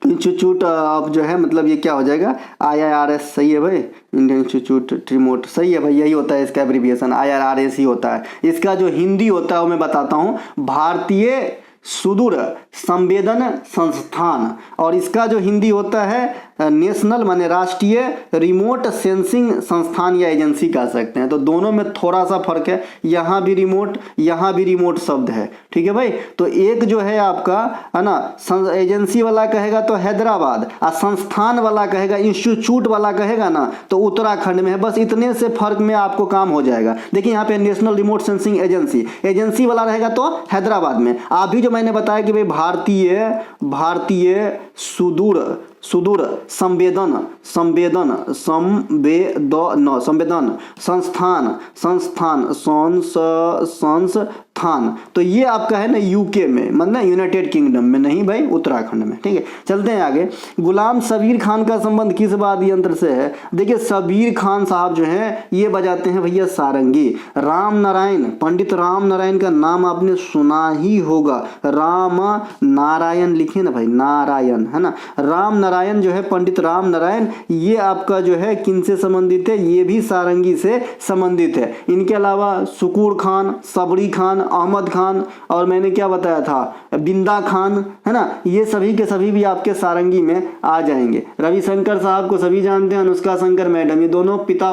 इंस्टीट्यूट ऑफ जो है मतलब ये क्या हो जाएगा IIRS, सही है भाई, इंडियन इंस्टीट्यूट रिमोट, सही है भाई, यही होता है इसका एब्रीविएशन, IIRS ही होता है। इसका जो हिंदी होता है वो मैं बताता हूँ, भारतीय सुदूर संवेदन संस्थान, और इसका जो हिंदी होता है नेशनल माने राष्ट्रीय रिमोट सेंसिंग संस्थान या एजेंसी कह सकते हैं। तो दोनों में थोड़ा सा फर्क है, यहाँ भी रिमोट शब्द है, ठीक है भाई। तो एक जो है आपका है ना एजेंसी वाला कहेगा तो हैदराबाद, और संस्थान वाला कहेगा इंस्टीट्यूट वाला कहेगा ना तो उत्तराखंड में है। बस इतने से फर्क में आपको काम हो जाएगा। देखिए यहाँ पे नेशनल रिमोट सेंसिंग एजेंसी वाला रहेगा तो हैदराबाद में। अभी जो मैंने बताया कि भाई भारतीय सुदूर संवेदन संस्थान, तो ये आपका है ना यूके में, मतलब यूनाइटेड किंगडम में, नहीं भाई उत्तराखंड में, ठीक है। चलते हैं आगे। गुलाम शबीर खान का संबंध किस वाद्य यंत्र से है? देखिए शबीर खान साहब जो है ये बजाते हैं भैया सारंगी। राम नारायण, पंडित राम नारायण का नाम आपने सुना ही होगा, राम नारायण लिखिए ना भाई, नारायण है ना, राम नारायण जो है, पंडित राम नारायण, ये आपका जो है किनसे संबंधित है? ये भी सारंगी से संबंधित है। इनके अलावा सुकूर खान, सबरी खान, अहमद खान, और मैंने क्या बताया था बिंदा खान, है ना, ये सभी के सभी भी आपके सारंगी में आ जाएंगे। रविशंकर साहब को सभी जानते हैं, अनुष्का शंकर मैडम, ये दोनों पिता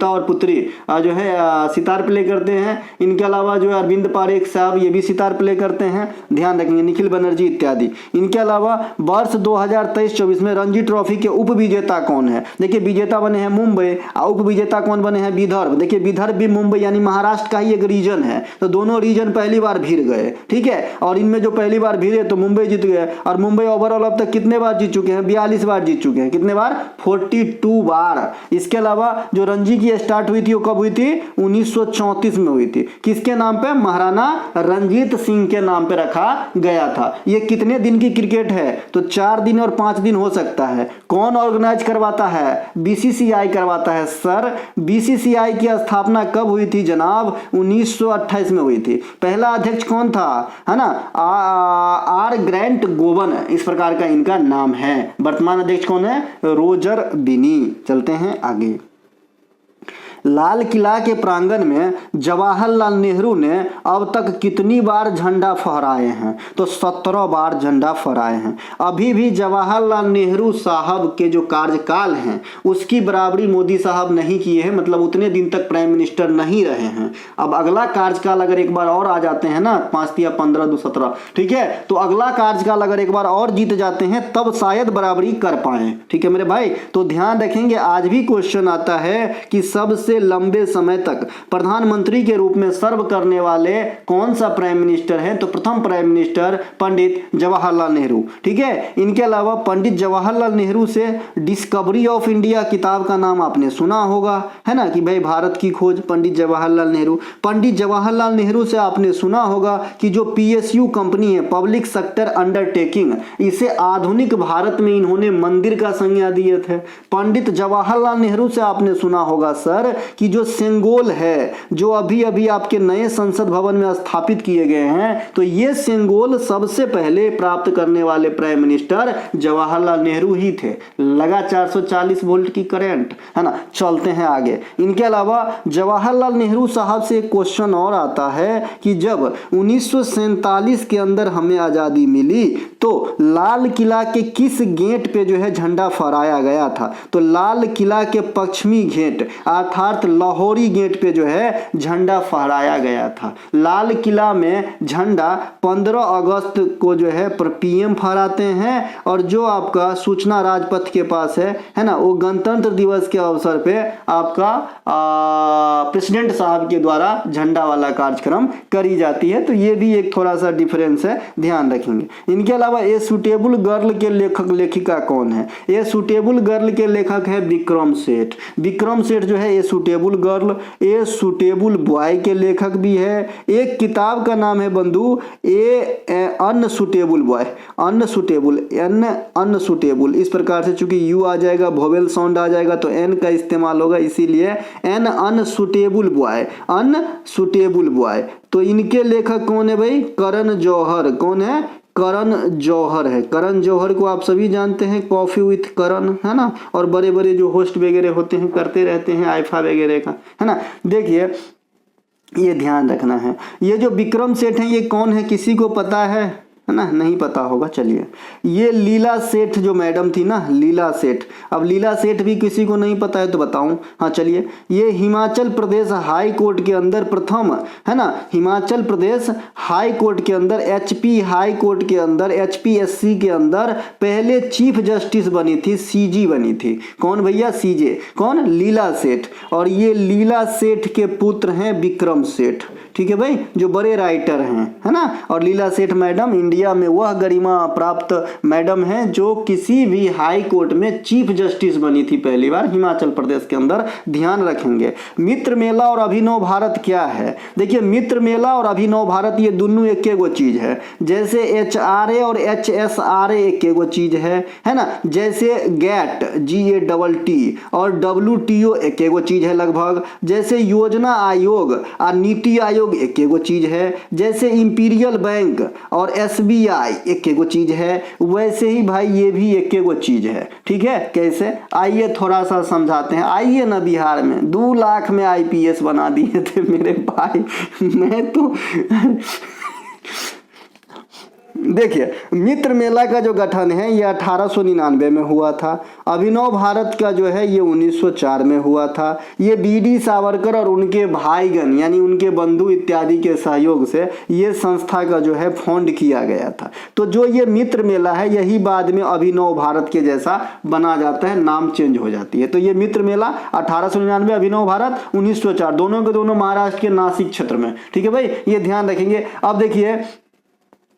और पुत्री जो है सितार प्ले करते हैं। इनके अलावा जो है अरविंद पारेख साहब, ये भी सितार प्ले करते हैं, ध्यान रखेंगे, निखिल बनर्जी इत्यादि। इनके अलावा वर्ष 2023-24 में रणजी ट्रॉफी के उप विजेता कौन है? देखिए विजेता बने हैं मुंबई, और उप विजेता कौन बने हैं? विदर्भ। देखिए विदर्भ भी मुंबई यानी महाराष्ट्र का ही एक रीजन है, तो दोनों रीजन पहली बार भिड़ गए, ठीक है। और इनमें जो पहली बार भिड़े तो मुंबई जीत गए, और मुंबई ओवरऑल अब तक कितने बार जीत चुके हैं? 42 बार जीत चुके हैं। कितने बार? 42 बार। इसके अलावा जो रणजी की स्टार्ट हुई थी वो कब हुई थी? 1934 में हुई थी। किसके नाम पे? महाराणा रंजीत सिंह के नाम पे रखा गया था। ये कितने दिन की क्रिकेट है? तो 4 दिन और 5 दिन हो सकता है। कौन ऑर्गेनाइज करवाता है? BCCI करवाता है। सर BCCI की स्थापना कब हुई थी जनाब? 1928 में हुई थी। पहला अध्यक्ष कौन था? है ना, आर ग्रैंट गोवन, इस प्रकार का इनका नाम है। वर्तमान अध्यक्ष कौन है? रोजर बिनी। चलते हैं आगे। लाल किला के प्रांगण में जवाहरलाल नेहरू ने अब तक कितनी बार झंडा फहराए हैं? तो 17 बार झंडा फहराए हैं। अभी भी जवाहरलाल नेहरू साहब के जो कार्यकाल हैं उसकी बराबरी मोदी साहब नहीं किए हैं, मतलब उतने दिन तक प्राइम मिनिस्टर नहीं रहे हैं। अब अगला कार्यकाल अगर एक बार और आ जाते हैं ना, 5 या 15 2 17, ठीक है, तो अगला कार्यकाल अगर एक बार और जीत जाते हैं तब शायद बराबरी कर पाए, ठीक है मेरे भाई। तो ध्यान रखेंगे, आज भी क्वेश्चन आता है कि सबसे लंबे समय तक प्रधानमंत्री के रूप में सर्व करने वाले कौन सा प्राइम मिनिस्टर है? तो प्रथम प्राइम मिनिस्टर पंडित जवाहरलाल नेहरू, ठीक है। इनके अलावा पंडित जवाहरलाल नेहरू से डिस्कवरी ऑफ इंडिया किताब का नाम आपने सुना होगा, है ना, कि भाई भारत की खोज पंडित जवाहरलाल नेहरू। पंडित जवाहरलाल नेहरू से आपने सुना होगा कि जो PSU कंपनी है, पब्लिक सेक्टर अंडरटेकिंग, इसे आधुनिक भारत में इन्होंने मंदिर का संज्ञा दिए थे। पंडित जवाहरलाल नेहरू से आपने सुना होगा सर कि जो सेंगोल है, जो अभी अभी आपके नए संसद भवन में स्थापित किए गए हैं, तो ये सेंगोल सबसे पहले प्राप्त करने वाले प्राइम मिनिस्टर जवाहरलाल नेहरू ही थे। लगा 440 वोल्ट की करंट, है ना। चलते हैं आगे। इनके अलावा जवाहरलाल नेहरू साहब से एक क्वेश्चन और आता है कि जब 1947 के अंदर हमें आजादी मिली तो लाल किला के किस गेट पे जो है झंडा फहराया गया था? तो लाल किला के पश्चिमी गेट अर्थात लाहौरी गेट पे जो है झंडा फहराया गया था। लाल किला में झंडा 15 अगस्त को जो है PM फहराते हैं, और जो आपका सूचना राजपथ के पास है ना, वो गणतंत्र दिवस के अवसर पे आपका प्रेसिडेंट साहब के द्वारा झंडा वाला कार्यक्रम करी जाती है। तो ये भी एक थोड़ा सा डिफरेंस है, ध्यान रखेंगे। इनके अलावा ए सूटेबल गर्ल के लेखक लेखिका कौन है? ए सूटेबल गर्ल के लेखक है विक्रम सेठ। विक्रम सेठ जो है a suitable girl, a suitable boy के लेखक भी है। एक किताब का नाम है बंधु ए अनसुटेबल बॉय, अनसुटेबल, अनसुटेबल, इस प्रकार से चूंकि यू आ जाएगा, वोवेल साउंड आ जाएगा तो एन का इस्तेमाल होगा, इसीलिए an unsuitable boy, unsuitable boy. तो इनके लेखक कौन है भाई? करण जौहर। कौन है? करण जौहर है। करण जौहर को आप सभी जानते हैं, कॉफी विथ करण, है ना, और बड़े बड़े जो होस्ट वगैरह होते हैं करते रहते हैं आईफा वगैरह का, है ना। देखिए ये ध्यान रखना है, ये जो विक्रम सेठ है ये कौन है, किसी को पता है ना, नहीं पता होगा। चलिए ये लीला सेठ जो मैडम थी ना, लीला सेठ, अब लीला सेठ भी किसी को नहीं पता है तो बताऊं, हाँ चलिए, ये हिमाचल प्रदेश हाई कोर्ट के अंदर प्रथम, है ना, हिमाचल प्रदेश हाई कोर्ट के अंदर एचपी हाई कोर्ट के अंदर एचपीएससी के अंदर पहले चीफ जस्टिस बनी थी, सीजी बनी थी। कौन भैया, सीजे, कौन, लीला सेठ। और ये लीला सेठ के पुत्र हैं विक्रम सेठ, ठीक है भाई, जो बड़े राइटर हैं, है ना। और लीला सेठ मैडम इंडिया में वह गरिमा प्राप्त मैडम हैं जो किसी भी हाई कोर्ट में चीफ जस्टिस बनी थी पहली बार हिमाचल प्रदेश के अंदर, ध्यान रखेंगे। मित्र मेला और अभिनव भारत क्या है, देखिए मित्र मेला और अभिनव भारत ये दोनों एक एगो चीज है, जैसे HRA और HSRA एक एगो चीज है ना, जैसे GATT GATT और WTO एक एगो चीज है लगभग, जैसे योजना आयोग और नीति आयोग एक एगो चीज है, जैसे इंपीरियल बैंक और SBI एक एगो चीज है, वैसे ही भाई ये भी एक एगो चीज है, ठीक है। कैसे, आइए थोड़ा सा समझाते हैं। आइए ना, बिहार में 2 लाख में IPS बना दिए थे मेरे भाई, मैं तो देखिए मित्र मेला का जो गठन है ये 1899 में हुआ था। अभिनव भारत का जो है ये 1904 में हुआ था। ये BD सावरकर और उनके भाईगण यानी उनके बंधु इत्यादि के सहयोग से ये संस्था का जो है फाउंड किया गया था। तो जो ये मित्र मेला है यही बाद में अभिनव भारत के जैसा बना जाता है, नाम चेंज हो जाती है। तो ये मित्र मेला 1899, अभिनव भारत 1904, दोनों के दोनों महाराष्ट्र के नासिक क्षेत्र में, ठीक है भाई, ये ध्यान रखेंगे। अब देखिए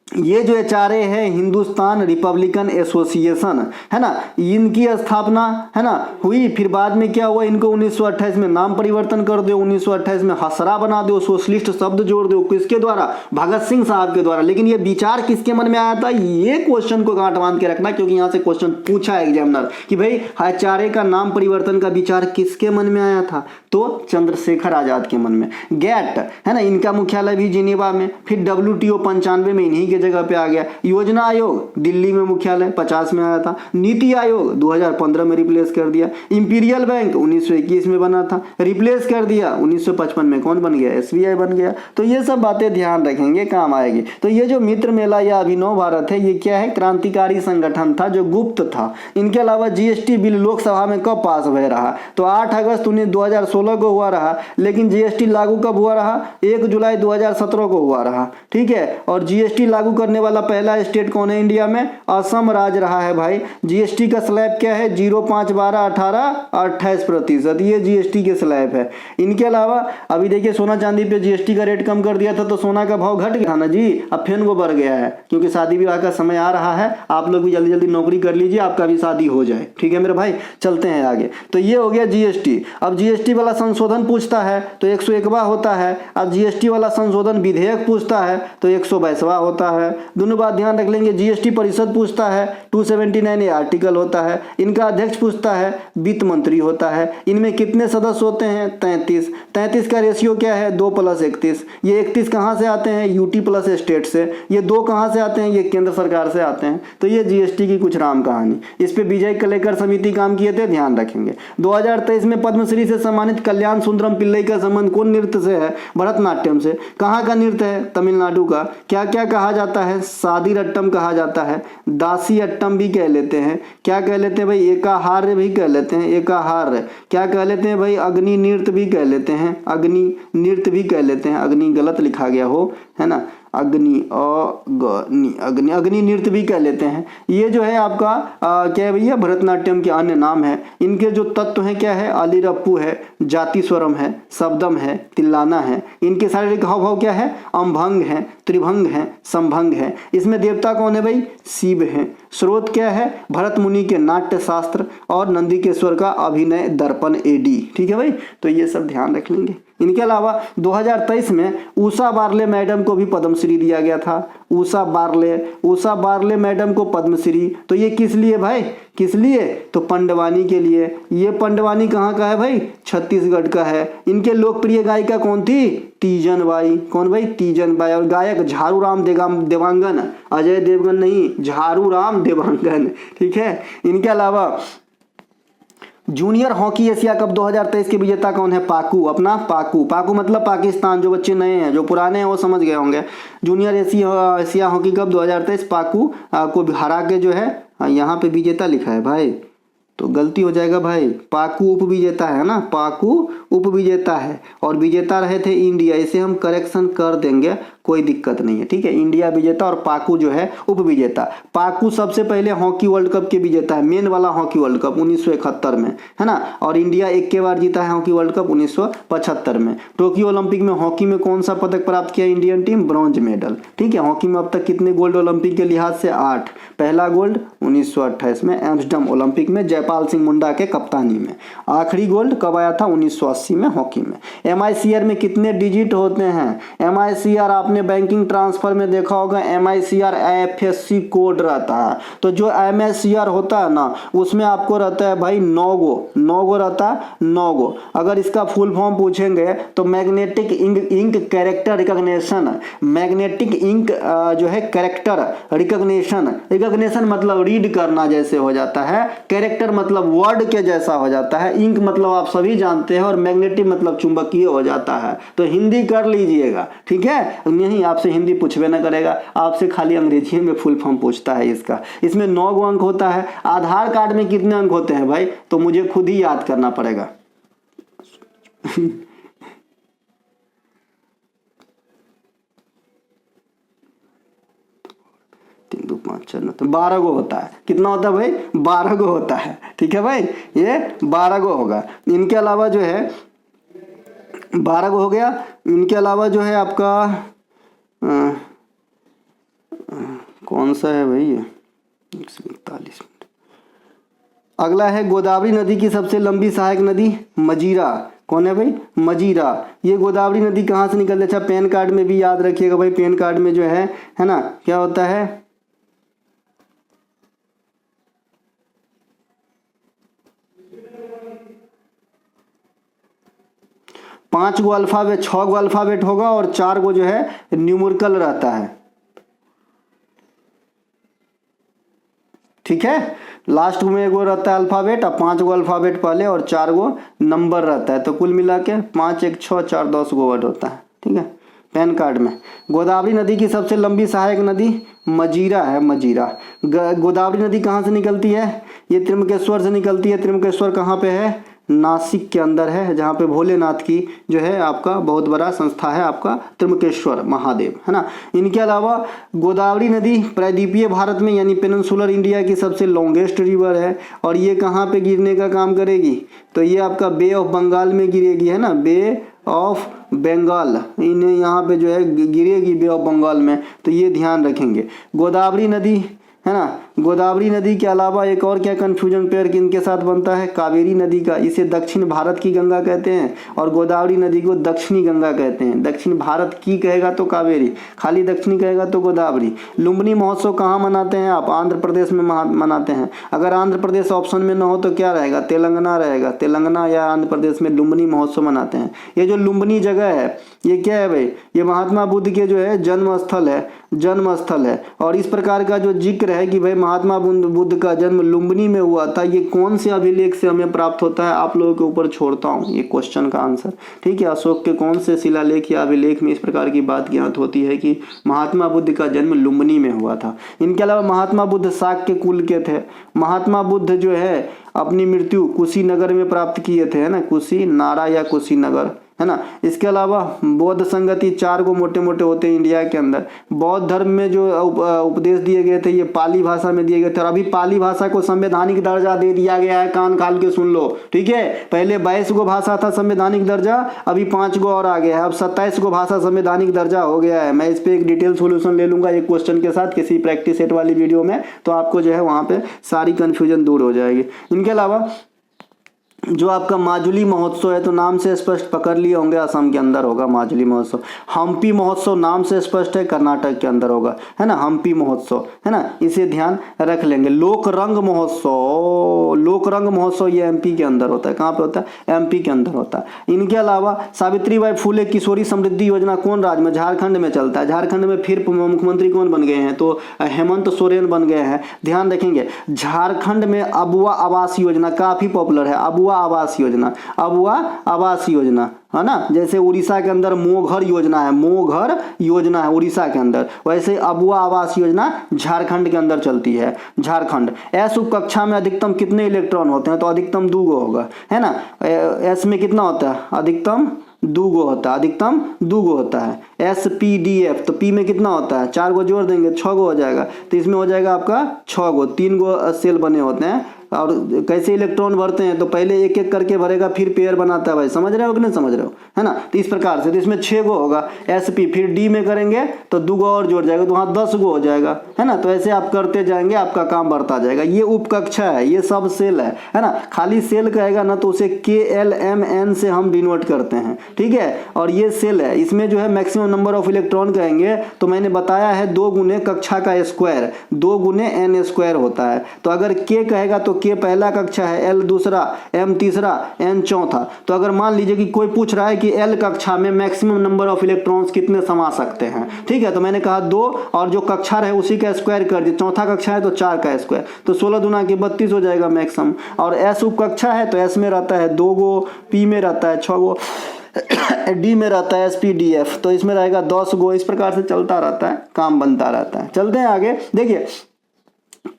ये जो HRA है हिंदुस्तान रिपब्लिकन एसोसिएशन, है ना, इनकी स्थापना, है ना, हुई। फिर बाद में क्या हुआ, इनको 1928 में नाम परिवर्तन कर दो, 1928 में हसरा बना दो, सोशलिस्ट शब्द जोड़ दो, किसके द्वारा, भगत सिंह साहब के द्वारा। लेकिन ये विचार किसके मन में आया था, ये क्वेश्चन को गांठ बांध के रखना, क्योंकि यहाँ से क्वेश्चन पूछा है एग्जामिनर कि भाई HRA का नाम परिवर्तन का विचार किसके मन में आया था, तो चंद्रशेखर आजाद के मन में। GATT, है ना, इनका मुख्यालय भी जिनेवा में। फिर WTO 95 में इन्हीं जगह पे आ गया। योजना आयोग दिल्ली में मुख्यालय 50 में आया था। नीति आयोग 2015 में रिप्लेस कर दिया। इंपीरियल बैंक 1921 में बना था, रिप्लेस कर दिया 1955 में। कौन बन गया, SBI बन गया। तो ये सब बातें ध्यान रखेंगे, काम आएगी। तो ये जो मित्र मेला या अभिनव भारत है ये क्या है, क्रांतिकारी संगठन था जो गुप्त था। इनके अलावा GST बिल लोकसभा में कब पास हुआ रहा, तो 8 अगस्त 2016 को हुआ रहा। लेकिन GST लागू कब हुआ रहा, 1 जुलाई 2017 को हुआ रहा, ठीक है। और GST लागू करने वाला पहला स्टेट कौन है इंडिया में, असम राज्य रहा है भाई। GST का स्लैब क्या है, 0, 5, 12, 18, 28%, ये GST के स्लैब है। इनके अलावा अभी देखिए सोना चांदी पे GST का रेट कम कर दिया था तो सोना का भाव घट गया ना जी, अब फिर वो बढ़ गया है, क्योंकि शादी विवाह का समय आ रहा है। आप लोग भी जल्दी जल्दी नौकरी कर लीजिए, आपका भी शादी हो जाए, ठीक है मेरे भाई। चलते हैं आगे। तो ये हो गया GST। अब GST वाला संशोधन पूछता है तो 101वां होता है। अब GST वाला संशोधन विधेयक पूछता है तो 122वां होता है। दोनों बात ध्यान रख लेंगे। GST परिषद पूछता है 279 आर्टिकल होता है। इनका अध्यक्ष पूछता है, वित्त मंत्री होता है। इनमें कितने सदस्य होते हैं, 33। 33 का रेशियो क्या है, 2 + 31। ये 31 कहाँ से आते हैं, UT प्लस स्टेट से। ये 2 कहाँ से आते हैं, ये केंद्र सरकार से आते हैं। तो ये GST की कुछ राम कहानी। इस पे विजय कलेकर समिति काम किए थे, ध्यान रखेंगे। 2023 में पद्मश्री से सम्मानित कल्याण सुंदरम पिल्लई का संबंध कौन नृत्य से है, भरतनाट्यम से। कहाँ का नृत्य है, तमिलनाडु का। क्या क्या कहा जाता है, सादी रट्टम कहा जाता है, दासी अट्टम भी कह लेते हैं। क्या कह लेते हैं भाई, एकाहार्य भी कह लेते हैं, एकाहार्य। क्या कह लेते हैं भाई, अग्नि नृत्य भी कह लेते हैं, अग्नि नृत्य भी कह लेते हैं। अग्नि गलत लिखा गया हो, है ना, अग्नि अग्नि अग्नि नृत्य भी कह लेते हैं। ये जो है आपका क्या है भैया, भरतनाट्यम के अन्य नाम है। इनके जो तत्व हैं क्या है, अलिरप्पू है, जाति स्वरम है, शब्दम है, तिल्लाना है। इनके शारीरिक हाव भाव क्या है, अम्भंग है, त्रिभंग है, संभंग है। इसमें देवता कौन है भाई, शिव है। स्रोत क्या है, भरत मुनि के नाट्य शास्त्र और नंदिकेश्वर का अभिनय दर्पण AD, ठीक है भाई। तो ये सब ध्यान रख लेंगे। इनके अलावा 2023 में उषा बारले मैडम को भी पद्मश्री दिया गया था। उषा बारले मैडम को पद्मश्री। तो ये किस लिए भाई, किस लिए? तो पंडवानी के लिए। ये पंडवानी कहाँ का है भाई? छत्तीसगढ़ का है। इनके लोकप्रिय गायिका कौन थी? तीजन बाई। कौन भाई? तीजन बाई। और गायक झारूराम देवांगन, अजय देवगन नहीं, झारूराम देवांगन। ठीक है। इनके अलावा जूनियर हॉकी एशिया कप 2023 के विजेता कौन है? पाकू। अपना पाकू मतलब पाकिस्तान। जो बच्चे नए हैं, जो पुराने हैं वो समझ गए होंगे। जूनियर एशिया हॉकी कप 2023 पाकू को हरा के जो है, यहाँ पे विजेता लिखा है भाई, तो गलती हो जाएगा भाई। पाकू उपविजेता है ना, पाकू उपविजेता है। और विजेता रहे थे इंडिया। इसे हम करेक्शन कर देंगे, कोई दिक्कत नहीं है। ठीक है, इंडिया विजेता और पाकू जो है उपविजेता। पाकू सबसे पहले हॉकी वर्ल्ड कप के विजेता है, मेन वाला हॉकी वर्ल्ड कप 1971 में, है ना। और इंडिया 1 बार जीता है हॉकी वर्ल्ड कप 1975 में। टोक्यो ओलंपिक में हॉकी में कौन सा पदक प्राप्त किया इंडियन टीम? Bronze medal. ठीक है। हॉकी में अब तक कितने गोल्ड ओलंपिक के लिहाज से? 8। पहला गोल्ड 1928 में एम्स्टर्डम ओलंपिक में जयपाल सिंह मुंडा के कप्तानी में। आखिरी गोल्ड कब आया था? 1980 में हॉकी में। MICR में कितने डिजिट होते हैं? MICR आपने बैंकिंग ट्रांसफर में देखा होगा, MICR IFSC कोड रहता है। तो जो MICR होता है ना, उसमें आपको रहता है भाई 9 गो रहता है, 9 गो। अगर इसका फुल फॉर्म पूछेंगे तो magnetic ink character recognition. Magnetic ink जो है कैरेक्टर रिकॉग्निशन मतलब रीड करना जैसे हो जाता है, कैरेक्टर मतलब वर्ड के जैसा हो जाता है, इंक मतलब आप सभी जानते हैं, और मैग्नेटिक मतलब चुंबकीय हो जाता है। तो हिंदी कर लीजिएगा। ठीक है। नहीं, आपसे हिंदी पूछबे ना करेगा, आपसे खाली अंग्रेजी में फुल फॉर्म पूछता है इसका। इसमें 9 गो अंक होता है। आधार कार्ड में कितने अंक होते हैं भाई? तो मुझे खुद ही याद करना पड़ेगा। 3 2 5 6 9 तो 12 गो होता है। कितना होता है भाई? 12 गो होता है। ठीक है भाई, ये 12 गो होगा। इनके अलावा जो है 12 गो हो गया। इनके अलावा जो है आपका कौन सा है भाई? ये 141 मिनट। अगला है गोदावरी नदी की सबसे लंबी सहायक नदी मजीरा। कौन है भाई? मजीरा। ये गोदावरी नदी कहाँ से निकलती है? अच्छा, पैन कार्ड में भी याद रखिएगा भाई। पैन कार्ड में जो है ना, क्या होता है? 5 गो अल्फाबेट, 6 गो अल्फाबेट होगा और 4 गो जो है न्यूमेरिकल रहता है। ठीक है। लास्ट में 1 गो रहता है अल्फाबेट, और 5 गो अल्फाबेट पहले और 4 गो नंबर रहता है। तो कुल मिला के 5 1 6 4 10 गो वर्ड होता है। ठीक है। पैन कार्ड में गोदावरी नदी की सबसे लंबी सहायक नदी मजीरा है, मजीरा। गोदावरी नदी कहाँ से निकलती है? ये त्र्यंबकेश्वर से निकलती है। त्र्यंबकेश्वर कहाँ पे है? नासिक के अंदर है, जहाँ पे भोलेनाथ की जो है आपका बहुत बड़ा संस्था है, आपका त्र्यंबकेश्वर महादेव, है ना। इनके अलावा गोदावरी नदी प्रायद्वीपीय भारत में यानी पेनिनसुलर इंडिया की सबसे लॉन्गेस्ट रिवर है। और ये कहाँ पे गिरने का काम करेगी? तो ये आपका बे ऑफ बंगाल में गिरेगी, है ना, बे ऑफ बंगाल। इन्हें यहाँ पे जो है गिरेगी बे ऑफ बंगाल में, तो ये ध्यान रखेंगे। गोदावरी नदी, है ना। गोदावरी नदी के अलावा एक और क्या कंफ्यूजन पेयर किनके साथ बनता है? कावेरी नदी का। इसे दक्षिण भारत की गंगा कहते हैं और गोदावरी नदी को दक्षिणी गंगा कहते हैं। दक्षिण भारत की कहेगा तो कावेरी, खाली दक्षिणी कहेगा तो गोदावरी। लुम्बिनी महोत्सव कहाँ मनाते हैं आप? आंध्र प्रदेश में मनाते हैं। अगर आंध्र प्रदेश ऑप्शन में ना हो तो क्या रहेगा? तेलंगाना रहेगा। तेलंगाना या आंध्र प्रदेश में लुम्बिनी महोत्सव मनाते हैं। ये जो लुम्बिनी जगह है ये क्या है भाई? ये महात्मा बुद्ध के जो है जन्म स्थल है। और इस प्रकार का जो जिक्र है कि भाई महात्मा बुद्ध का जन्म लुम्बिनी में हुआ था, ये कौन से अभिलेख से हमें प्राप्त होता है? आप लोगों के ऊपर छोड़ता हूँ ये क्वेश्चन का आंसर। ठीक है। अशोक के कौन से शिलालेख या अभिलेख में इस प्रकार की बात ज्ञात होती है कि महात्मा बुद्ध का जन्म लुम्बिनी में हुआ था? इनके अलावा महात्मा बुद्ध शाक्य कुल के थे। महात्मा बुद्ध जो है अपनी मृत्यु कुशीनगर में प्राप्त किए थे, है ना, कुशीनारा या कुशीनगर, है ना। इसके अलावा बौद्ध संगति 4 गो मोटे मोटे होते हैं इंडिया के अंदर। बौद्ध धर्म में जो उपदेश दिए गए थे ये पाली भाषा में दिए गए थे, और अभी पाली भाषा को संवैधानिक दर्जा दे दिया गया है। कान खोल के सुन लो, ठीक है। पहले 22 गो भाषा था संवैधानिक दर्जा, अभी 5 गो और आ गया है, अब 27 गो भाषा संवैधानिक दर्जा हो गया है। मैं इस पर एक डिटेल सोल्यूशन ले लूंगा एक क्वेश्चन के साथ किसी प्रैक्टिस सेट वाली वीडियो में, तो आपको जो है वहाँ पे सारी कन्फ्यूजन दूर हो जाएगी। इनके अलावा जो आपका माजुली महोत्सव है तो नाम से स्पष्ट पकड़ लिए होंगे, असम के अंदर होगा माजुली महोत्सव। हम्पी महोत्सव नाम से स्पष्ट है, कर्नाटक के अंदर होगा, है ना, हम्पी महोत्सव, है ना, इसे ध्यान रख लेंगे। लोक रंग महोत्सव, लोक रंग महोत्सव ये एमपी के अंदर होता है। कहाँ पे होता है? एमपी के अंदर होता है। इनके अलावा सावित्रीबाई फुले किशोरी समृद्धि योजना कौन राज्य में? झारखंड में चलता है। झारखंड में फिर मुख्यमंत्री कौन बन गए हैं? तो हेमंत सोरेन बन गए हैं। ध्यान रखेंगे, झारखंड में अबुआ आवास योजना काफी पॉपुलर है। अबुआ आवास योजना, अबुआ आवास योजना, है ना, जैसे उड़ीसा के अंदर मोघर योजना है, मोघर योजना है उड़ीसा के अंदर, वैसे अबुआ आवास योजना झारखंड के अंदर चलती है। झारखंड। एस उप कक्षा में अधिकतम कितने इलेक्ट्रॉन होते हैं? तो अधिकतम 2 होगा, है ना। एस में कितना होता है? अधिकतम 2 होता है, अधिकतम 2 होता है। SPDF तो P में कितना होता है? 4 जोड़ देंगे 6 हो जाएगा, तो इसमें हो जाएगा आपका 6 3 सेल बने होते हैं। और कैसे इलेक्ट्रॉन भरते हैं? तो पहले एक एक करके भरेगा, फिर पेयर बनाता है भाई, समझ रहे हो कि नहीं समझ रहे हो, है ना। तो इस प्रकार से, तो इसमें 6 होगा SP, फिर D में करेंगे तो 2 और जोड़ जाएगा, तो वहाँ 10 हो जाएगा, है ना। तो ऐसे आप करते जाएंगे, आपका काम बढ़ता जाएगा। ये उपकक्षा है, ये सब सेल है ना। खाली सेल कहेगा ना तो उसे KLMN से हम डिनोट करते हैं, ठीक है। और ये सेल है, इसमें जो है मैक्सिमम नंबर ऑफ इलेक्ट्रॉन कहेंगे तो मैंने बताया है 2 गुने कक्षा का स्क्वायर, 2 गुने n स्क्वायर होता है। तो अगर K कहेगा तो K पहला कक्षा है, L दूसरा, M तीसरा, N चौथा। तो अगर मान लीजिए कि कोई पूछ रहा है कि L कक्षा में मैक्सिमम नंबर ऑफ इलेक्ट्रॉन्स कितने समा सकते हैं, ठीक है, तो मैंने कहा 2 और जो कक्षा रहे उसी का स्क्वायर कर दिया। चौथा कक्षा है तो 4 का स्क्वायर, तो 16 दूना के 32 हो जाएगा मैक्सिमम। और S उप कक्षा है तो S में रहता है 2 गो, P में रहता है 6 D में रहता है SPDF, तो इसमें रहेगा 10 गो। इस प्रकार से चलता रहता है, काम बनता रहता है। चलते हैं आगे। देखिए,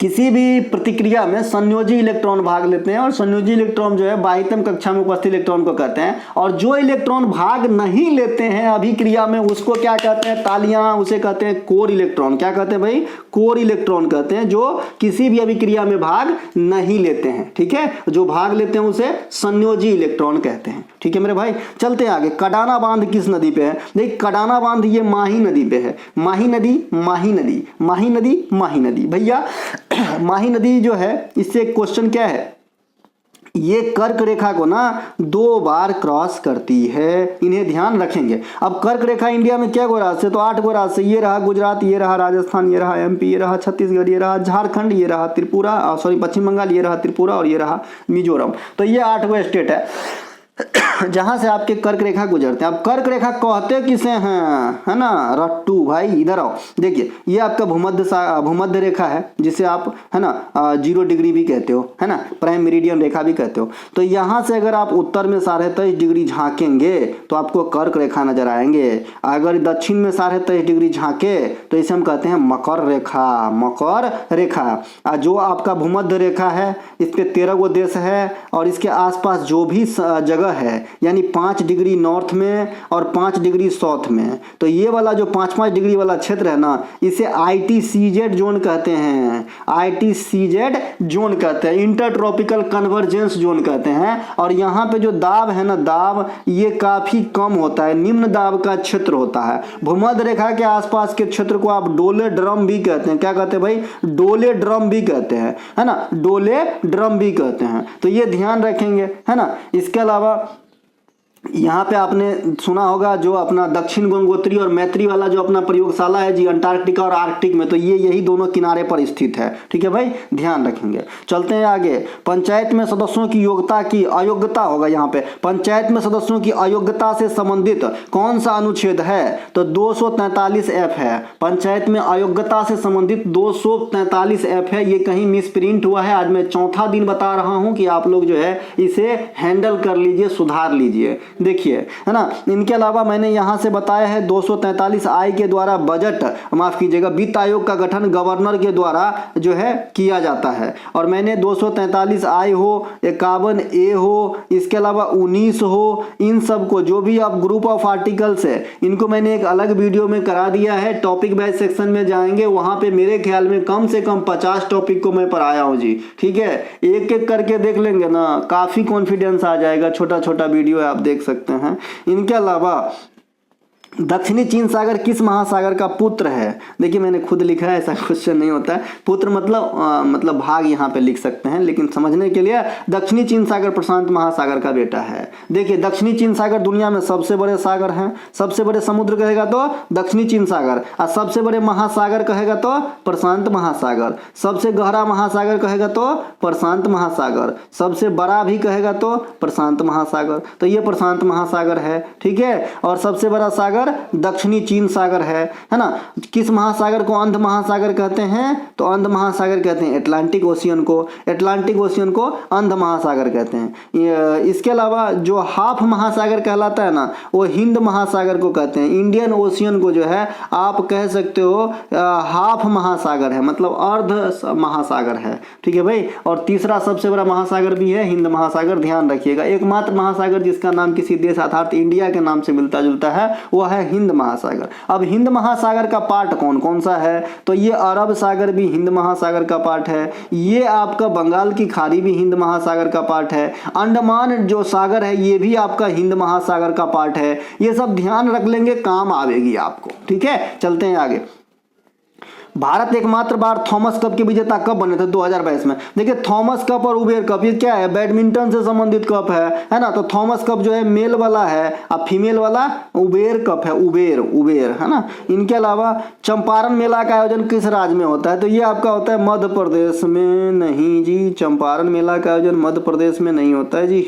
किसी भी प्रतिक्रिया में संयोजी इलेक्ट्रॉन भाग लेते हैं, और संयोजी इलेक्ट्रॉन जो है बाह्यतम कक्षा में उपस्थित इलेक्ट्रॉन को कहते हैं। और जो इलेक्ट्रॉन भाग नहीं लेते हैं अभिक्रिया में, उसको क्या कहते हैं? तालियां, उसे कहते हैं कोर इलेक्ट्रॉन। क्या कहते हैं भाई? कोर इलेक्ट्रॉन कहते हैं, जो किसी भी अभिक्रिया में भाग नहीं लेते हैं, ठीक है। जो भाग लेते हैं उसे संयोजी इलेक्ट्रॉन कहते हैं, ठीक है मेरे भाई। चलते हैं आगे। कडाना बांध किस नदी पे है? देखिए, कडाना बांध ये माही नदी पे है। माही नदी, माही नदी, माही नदी, माही नदी। भैया माही नदी जो है, इससे एक क्वेश्चन क्या है, ये कर्क रेखा को ना 2 बार क्रॉस करती है, इन्हें ध्यान रखेंगे। अब कर्क रेखा इंडिया में क्या गो राज्य से? तो 8 गो राज्य से। ये रहा गुजरात, ये रहा राजस्थान, ये रहा MP, ये रहा छत्तीसगढ़, ये रहा झारखंड, ये रहा त्रिपुरा, पश्चिम बंगाल, ये रहा त्रिपुरा, और ये रहा मिजोरम। तो ये 8 गो स्टेट है जहां से आपके कर्क रेखा गुजरते हैं। अब कर्क रेखा कहते किसे हैं, है ना रट्टू भाई, इधर आओ। देखिए, ये आपका भूमध्य रेखा है, जिसे आप, है ना, 0 डिग्री भी कहते हो, है ना, प्राइम मेरिडियन रेखा भी कहते हो। तो यहां से अगर आप उत्तर में 23.5 डिग्री झांकेंगे तो आपको कर्क रेखा नजर आएंगे। अगर दक्षिण में 23.5 डिग्री झांके तो इसे हम कहते हैं मकर रेखा, मकर रेखा। जो आपका भूमध्य रेखा है, इस पे 13 गो देश है, और इसके आसपास जो भी जगह है, यानी 5 डिग्री नॉर्थ में और 5 डिग्री साउथ में, तो ये वाला जो 5-5 डिग्री वाला क्षेत्र है ना, इसे ITCZ जोन कहते हैं। ITCZ जोन कहते हैं, इंटर ट्रॉपिकल कन्वर्जेंस जोन कहते हैं। और यहाँ पे जो दाब है ना, दाब ये काफी कम होता है, निम्न दाब का क्षेत्र होता है। भूमध्य रेखा के आसपास के क्षेत्र को आप डोले ड्रम भी कहते हैं। क्या कहते हैं भाई? डोले ड्रम भी कहते हैं, है ना, डोले ड्रम भी कहते हैं। तो ये ध्यान रखेंगे, है ना। इसके अलावा यहाँ पे आपने सुना होगा जो अपना दक्षिण गंगोत्री और मैत्री वाला जो अपना प्रयोगशाला है जी, अंटार्कटिका और आर्कटिक में, तो ये यही दोनों किनारे पर स्थित है, ठीक है भाई, ध्यान रखेंगे। चलते हैं आगे। पंचायत में सदस्यों की योग्यता की अयोग्यता होगा। यहाँ पे पंचायत में सदस्यों की अयोग्यता से संबंधित कौन सा अनुच्छेद है? तो 243F है। पंचायत में अयोग्यता से संबंधित 243F है। ये कहीं मिसप्रिंट हुआ है, आज मैं 4था दिन बता रहा हूँ कि आप लोग जो है इसे हैंडल कर लीजिए, सुधार लीजिए। देखिए, है ना। इनके अलावा मैंने यहां से बताया है 243I के द्वारा बजट, माफ कीजिएगा, वित्त आयोग का गठन गवर्नर के द्वारा जो है किया जाता है। और मैंने 243I हो, 51A हो, इसके अलावा 19 हो, इन सब को जो भी आप ग्रुप ऑफ आर्टिकल्स है, इनको मैंने एक अलग वीडियो में करा दिया है। टॉपिक वाइज सेक्शन में जाएंगे, वहां पे मेरे ख्याल में कम से कम 50 टॉपिक को मैं पढ़ाया हूं जी, ठीक है। एक एक करके देख लेंगे ना, काफी कॉन्फिडेंस आ जाएगा। छोटा छोटा वीडियो आप देख सकते हैं। इनके अलावा दक्षिणी चीन सागर किस महासागर का पुत्र है? देखिए मैंने खुद लिखा है, ऐसा क्वेश्चन नहीं होता है। पुत्र मतलब भाग यहाँ पे लिख सकते हैं, लेकिन समझने के लिए दक्षिणी चीन सागर प्रशांत महासागर का बेटा है। देखिए दक्षिणी चीन सागर दुनिया में सबसे बड़े सागर हैं। सबसे बड़े समुद्र कहेगा तो दक्षिणी चीन सागर, और सबसे बड़े महासागर कहेगा तो प्रशांत महासागर, सबसे गहरा महासागर कहेगा तो प्रशांत महासागर, सबसे बड़ा भी कहेगा तो प्रशांत महासागर। तो ये प्रशांत महासागर है, ठीक है। और सबसे बड़ा सागर दक्षिणी चीन सागर है ना। किस महासागर को अंध महासागर कहते हैं? तो अंध महासागर कहते हैं अटलांटिक ओशियन को। अटलांटिक ओशियन को अंध महासागर कहते हैं। इसके अलावा जो हाफ महासागर कहलाता है ना, वो हिंद महासागर को कहते हैं। इंडियन ओशियन को जो है आप कह सकते हो हाफ महासागर है, मतलब अर्ध महासागर है, ठीक है भाई। और तीसरा सबसे बड़ा महासागर भी है हिंद महासागर, ध्यान रखिएगा। एकमात्र महासागर जिसका नाम किसी देश अर्थात इंडिया के नाम से मिलता जुलता है वो है हिंद महासागर। अब हिंद महासागर का पार्ट कौन कौन सा है? तो ये अरब सागर भी हिंद महासागर का पार्ट है, ये आपका बंगाल की खाड़ी भी हिंद महासागर का पार्ट है, अंडमान जो सागर है ये भी आपका हिंद महासागर का पार्ट है। ये सब ध्यान रख लेंगे, काम आवेगी आपको, ठीक है। चलते हैं आगे। भारत एकमात्र बार थॉमस कप के विजेता कब बने थे? 2022 में। देखिए थॉमस कप और उबेर कप ये क्या है? बैडमिंटन से संबंधित कप है ना। तो थॉमस कप जो है मेल वाला है और फीमेल वाला उबेर कप है, उबेर है ना। इनके अलावा चंपारण मेला का आयोजन किस राज्य में होता है? तो ये आपका होता है मध्य प्रदेश में। नहीं जी, चंपारण मेला का आयोजन मध्य प्रदेश में नहीं होता है जी।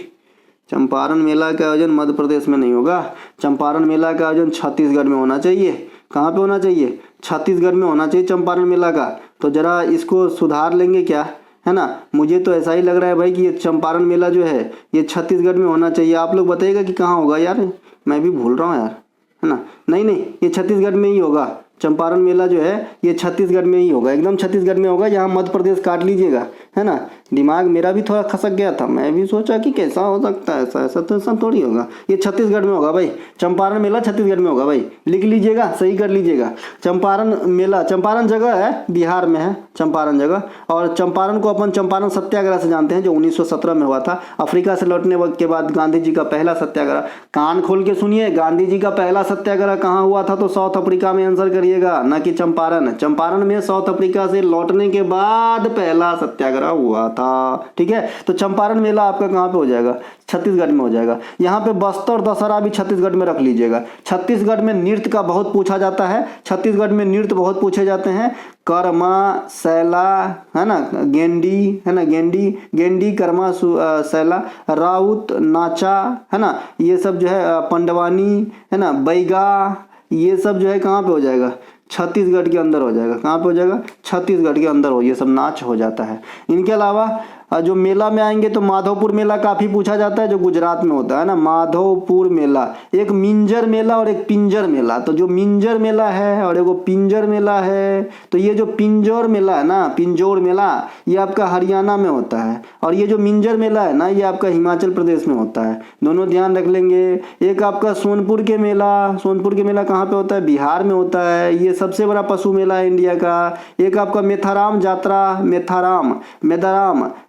चंपारण मेला का आयोजन मध्य प्रदेश में नहीं होगा। चंपारण मेला का आयोजन छत्तीसगढ़ में होना चाहिए। कहाँ पे होना चाहिए? छत्तीसगढ़ में होना चाहिए चंपारण मेला का। तो जरा इसको सुधार लेंगे क्या, है ना। मुझे तो ऐसा ही लग रहा है भाई कि ये चंपारण मेला जो है ये छत्तीसगढ़ में होना चाहिए। आप लोग बताइएगा कि कहाँ होगा यार, मैं भी भूल रहा हूँ यार, है ना। नहीं, ये छत्तीसगढ़ में ही होगा। चंपारण मेला जो है ये छत्तीसगढ़ में ही होगा, एकदम छत्तीसगढ़ में होगा। यहाँ मध्य प्रदेश काट लीजिएगा, है ना। दिमाग मेरा भी थोड़ा खसक गया था, मैं भी सोचा कि कैसा हो सकता है, ऐसा तो ऐसा थोड़ी होगा। ये छत्तीसगढ़ में होगा भाई, चंपारण मेला छत्तीसगढ़ में होगा भाई। लिख लीजिएगा, सही कर लीजिएगा। चंपारण मेला, चंपारण जगह है, बिहार में है चंपारण जगह। और चंपारण को अपन चंपारण सत्याग्रह से जानते हैं जो 1917 में हुआ था। अफ्रीका से लौटने के बाद गांधी जी का पहला सत्याग्रह। कान खोल के सुनिए, गांधी जी का पहला सत्याग्रह कहाँ हुआ था? तो साउथ अफ्रीका में आंसर करिएगा, ना कि चंपारण। चंपारण में साउथ अफ्रीका से लौटने के बाद पहला सत्याग्रह हुआ था, ठीक है। तो चंपारण मेला आपका कहाँ पे हो जाएगा? छत्तीसगढ़ में हो जाएगा। यहाँ पे बस्तर दशहरा भी छत्तीसगढ़ में रख लीजिएगा। छत्तीसगढ़ में नृत्य का बहुत पूछा जाता है, छत्तीसगढ़ में नृत्य बहुत पूछे जाते हैं। कर्मा, सैला, है ना, गेंडी, है ना, गेंडी कर्मा, सैला, राउत, नाचा, है ना, ये सब जो है पंडवानी, है ना, बैगा, ये सब जो है कहाँ पे हो जाएगा? छत्तीसगढ़ के अंदर हो जाएगा। कहाँ पे हो जाएगा? छत्तीसगढ़ के अंदर हो, ये सब नाच हो जाता है। इनके अलावा जो मेला में आएंगे तो माधवपुर मेला काफ़ी पूछा जाता है जो गुजरात में होता है ना, माधवपुर मेला। एक मिंजर मेला और एक पिंजर मेला। तो जो मिंजर मेला है और एगो पिंजर मेला है, तो ये जो पिंजौर मेला है ना, पिंजौर मेला, ये आपका हरियाणा में होता है। और ये जो मिंजर मेला है ना, ये आपका हिमाचल प्रदेश में होता है। दोनों ध्यान रख लेंगे। एक आपका सोनपुर के मेला, सोनपुर के मेला कहाँ पे होता है? बिहार में होता है। ये सबसे बड़ा पशु मेला है इंडिया का। एक आपका मेथाराम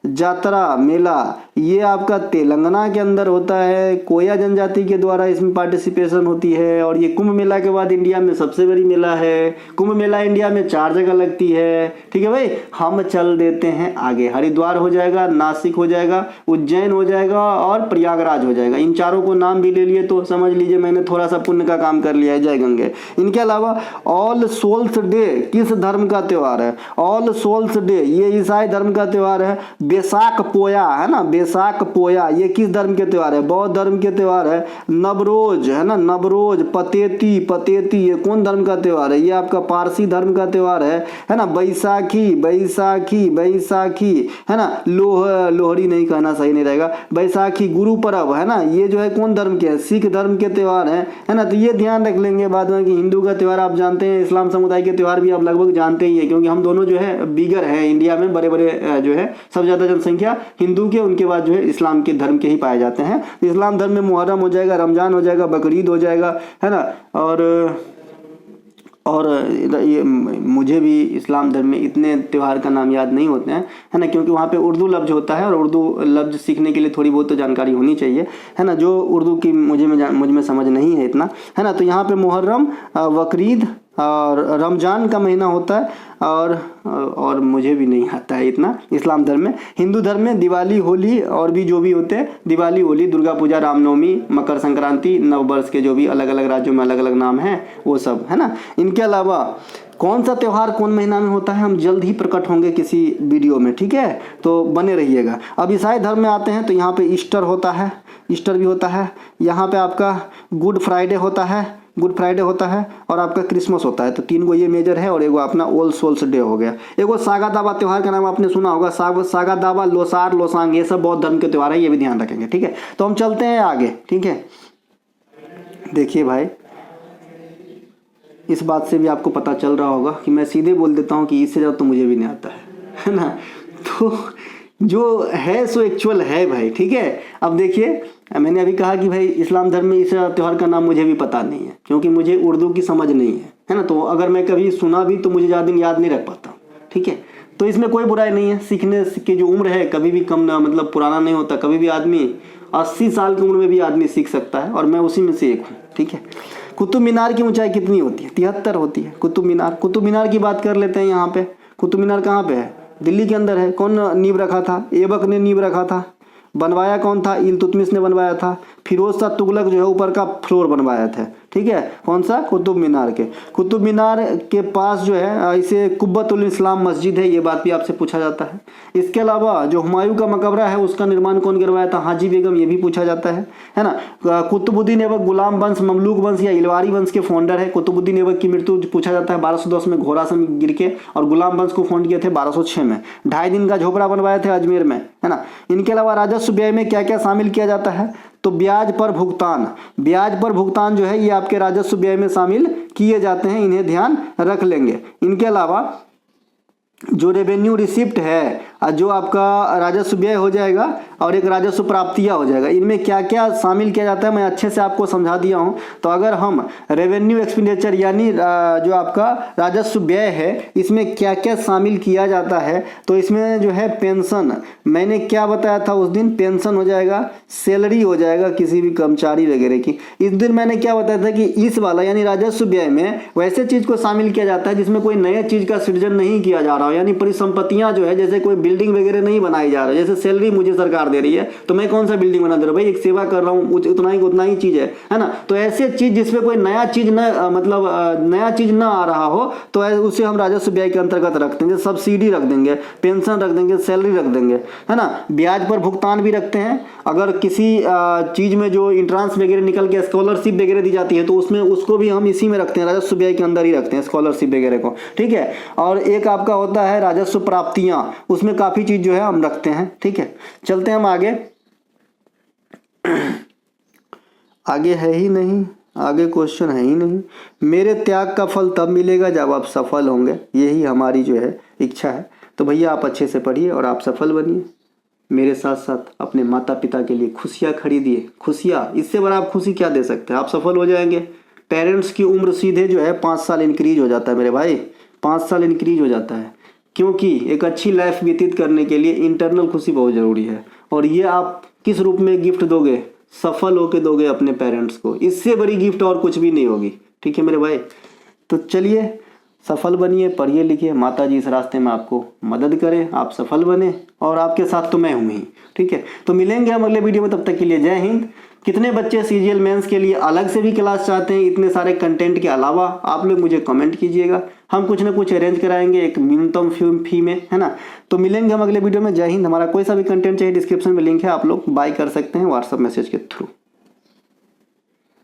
जातरा मेला, ये आपका तेलंगाना के अंदर होता है। कोया जनजाति के द्वारा इसमें पार्टिसिपेशन होती है। और ये कुंभ मेला के बाद इंडिया में सबसे बड़ी मेला है। कुंभ मेला इंडिया में 4 जगह लगती है, ठीक है भाई। हम चल देते हैं आगे। हरिद्वार हो जाएगा, नासिक हो जाएगा, उज्जैन हो जाएगा और प्रयागराज हो जाएगा। इन चारों को नाम भी ले लिए तो समझ लीजिए मैंने थोड़ा सा पुण्य का काम कर लिया है। जय गंगे। इनके अलावा ऑल सोल्स डे किस धर्म का त्योहार है? ऑल सोल्स डे ये ईसाई धर्म का त्योहार है। बैसाख पोया, है ना, बैसाख पोया, ये किस धर्म के त्योहार है? बौद्ध धर्म के त्योहार है। नवरोज, है ना, नवरोज, पतेती, ये कौन धर्म का त्योहार है? ये आपका पारसी धर्म का त्योहार है ना। बैसाखी, है ना। लोहड़ी नहीं कहना सही नहीं रहेगा। बैसाखी, गुरु पर्व, है ना, ये जो है कौन धर्म के है? सिख धर्म के त्योहार है ना। तो ये ध्यान रख लेंगे बाद में कि हिंदू का त्योहार आप जानते हैं, इस्लाम समुदाय के त्योहार भी आप लगभग जानते ही है, क्योंकि हम दोनों जो है बिगर है इंडिया में, बड़े जो है सबसे ज्यादा जनसंख्या हिंदू के, उनके बाद जो है इस्लाम के धर्म के ही पाए जाते हैं। इस्लाम धर्म में मुहर्रम हो जाएगा, रमजान हो जाएगा, बकरीद हो जाएगा, है ना। और और ये मुझे भी इस्लाम धर्म में इतने त्यौहार का नाम याद नहीं होते हैं, है ना, क्योंकि वहाँ पे उर्दू लफ्ज़ होता है और उर्दू लफ्ज़ सीखने के लिए थोड़ी बहुत तो जानकारी होनी चाहिए, है ना, जो उर्दू की मुझ में समझ नहीं है इतना, है ना। तो यहाँ पे मुहर्रम, बकरीद और रमज़ान का महीना होता है और मुझे भी नहीं आता है इतना इस्लाम धर्म में। हिंदू धर्म में दिवाली, होली और भी जो भी होते हैं, दिवाली, होली, दुर्गा पूजा, रामनवमी, मकर संक्रांति, नववर्ष के जो भी अलग अलग राज्यों में अलग अलग नाम हैं वो सब, है ना। इनके अलावा कौन सा त्यौहार कौन महीना में होता है हम जल्द ही प्रकट होंगे किसी वीडियो में, ठीक है, तो बने रहिएगा। अब ईसाई धर्म में आते हैं तो यहाँ पे ईस्टर होता है, ईस्टर भी होता है। यहाँ पे आपका गुड फ्राइडे होता है और आपका क्रिसमस होता है। तो 3 गो ये मेजर है और एगो अपना ऑल सोल्स डे हो गया। एगो सागा दावा त्यौहार का नाम आपने सुना होगा, सागा दावा, लोसार, लोसांग, ये सब बौद्ध धर्म के त्यौहार है, ये भी ध्यान रखेंगे, ठीक है। तो हम चलते हैं आगे, ठीक है। देखिए भाई, इस बात से भी आपको पता चल रहा होगा कि मैं सीधे बोल देता हूँ कि इससे ज़्यादा तो मुझे भी नहीं आता है ना। तो जो है सो एक्चुअल है भाई, ठीक है। अब देखिए, मैंने अभी कहा कि भाई इस्लाम धर्म में इस त्यौहार का नाम मुझे भी पता नहीं है, क्योंकि मुझे उर्दू की समझ नहीं है ना। तो अगर मैं कभी सुना भी तो मुझे ज़्यादा दिन याद नहीं रख पाता, ठीक है। तो इसमें कोई बुराई नहीं है, सीखने की जो उम्र है कभी भी कम ना, मतलब पुराना नहीं होता। कभी भी आदमी 80 साल की उम्र में भी आदमी सीख सकता है और मैं उसी में से एक हूँ, ठीक है। कुतुब मीनार की ऊंचाई कितनी होती है? 73 होती है कुतुब मीनार की बात कर लेते हैं। यहाँ पे कुतुब मीनार कहाँ पे है? दिल्ली के अंदर है। कौन नींव रखा था? ऐबक ने नींव रखा था। बनवाया कौन था? इल्तुतमिश ने बनवाया था। फिरोज शाह तुगलक जो है ऊपर का फ्लोर बनवाया था, ठीक है। कौन सा? कुतुब मीनार के। कुतुब मीनार के पास जो है इसे कुब्बतुल इस्लाम मस्जिद है, ये बात भी आपसे पूछा जाता है। इसके अलावा जो हुमायूं का मकबरा है उसका निर्माण कौन करवाया था? हाजी बेगम, ये भी पूछा जाता है ना। कुतुबुद्दीन ऐबक गुलाम वंश, ममलूक वंश या इलवारी वंश के फाउंडर है। कुतुबुद्दीन ऐबक की मृत्यु पूछा जाता है 1210 में घोरासन गिर के, और गुलाम वंश को फाउंड किए थे 1206 में। 2.5 दिन का झोपड़ा बनवाए थे अजमेर में, है ना। इनके अलावा राजस्व व्यय में क्या क्या शामिल किया जाता है? तो ब्याज पर भुगतान जो है ये आपके राजस्व व्यय में शामिल किए जाते हैं, इन्हें ध्यान रख लेंगे। इनके अलावा जो रेवेन्यू रिसिप्ट है, जो आपका राजस्व व्यय हो जाएगा और एक राजस्व प्राप्तियाँ हो जाएगा, इनमें क्या क्या शामिल किया जाता है मैं अच्छे से आपको समझा दिया हूँ। तो अगर हम रेवेन्यू एक्सपेंडिचर यानी जो आपका राजस्व व्यय है इसमें क्या क्या शामिल किया जाता है, तो इसमें जो है पेंशन, मैंने क्या बताया था उस दिन, पेंशन हो जाएगा, सैलरी हो जाएगा किसी भी कर्मचारी वगैरह की। इस दिन मैंने क्या बताया था कि इस वाला यानी राजस्व व्यय में वैसे चीज़ को शामिल किया जाता है जिसमें कोई नए चीज़ का सृजन नहीं किया जा रहा हो, यानी परिसंपत्तियां जो है, जैसे कोई बिल्डिंग वगैरह नहीं बनाई जा रही है। जैसे सैलरी मुझे सरकार दे रही है तो मैं कौन सा बिल्डिंग बना दे रहा हूँ भाई, एक सेवा कर रहा हूँ, उतना ही चीज़ है ना। तो ऐसे चीज़ जिसमें कोई नया चीज़ नया चीज़ ना आ रहा हो तो उसे हम राजस्व व्यय के अंतर्गत रखते हैं। सब्सिडी रख देंगे, पेंशन रख देंगे, सैलरी रख देंगे, है ना। ब्याज पर भुगतान भी रखते हैं। अगर किसी चीज़ में जो इंट्रांस वगैरह निकल के स्कॉलरशिप वगैरह दी जाती है तो उसमें उसको भी हम इसी में रखते हैं, राजस्व व्यय के अंदर ही रखते हैं स्कॉलरशिप वगैरह को, ठीक है। और एक आपका होता है राजस्व प्राप्तियां, उसमें काफ़ी चीज़ जो है हम रखते हैं, ठीक है। चलते हैं हम आगे है ही नहीं, आगे क्वेश्चन है ही नहीं। मेरे त्याग का फल तब मिलेगा जब आप सफल होंगे, यही हमारी जो है इच्छा है। तो भैया आप अच्छे से पढ़िए और आप सफल बनिए। मेरे साथ साथ अपने माता पिता के लिए खुशियाँ खरीदिए। खुशियाँ, इससे बड़ा आप खुशी क्या दे सकते हैं? आप सफल हो जाएंगे। पेरेंट्स की उम्र सीधे जो है 5 साल इंक्रीज हो जाता है मेरे भाई, 5 साल इंक्रीज हो जाता है, क्योंकि एक अच्छी लाइफ व्यतीत करने के लिए इंटरनल खुशी बहुत ज़रूरी है। और ये आप किस रूप में गिफ्ट दोगे? सफल होके दोगे अपने पेरेंट्स को। इससे बड़ी गिफ्ट और कुछ भी नहीं होगी, ठीक है मेरे भाई। तो चलिए सफल बनिए, पढ़िए लिखिए, माता जी इस रास्ते में आपको मदद करें, आप सफल बने, और आपके साथ तो मैं हूँ ही, ठीक है। तो मिलेंगे हम अगले वीडियो में, तब तक के लिए जय हिंद। कितने बच्चे सीजीएल मेंस के लिए अलग से भी क्लास चाहते हैं इतने सारे कंटेंट के अलावा, आप लोग मुझे कमेंट कीजिएगा, हम कुछ ना कुछ अरेंज कराएंगे एक न्यूनतम फी में, है ना। तो मिलेंगे हम अगले वीडियो में। जय हिंद। हमारा कोई सा भी कंटेंट चाहिए डिस्क्रिप्शन में लिंक है, आप लोग बाय कर सकते हैं व्हाट्सएप मैसेज के थ्रू।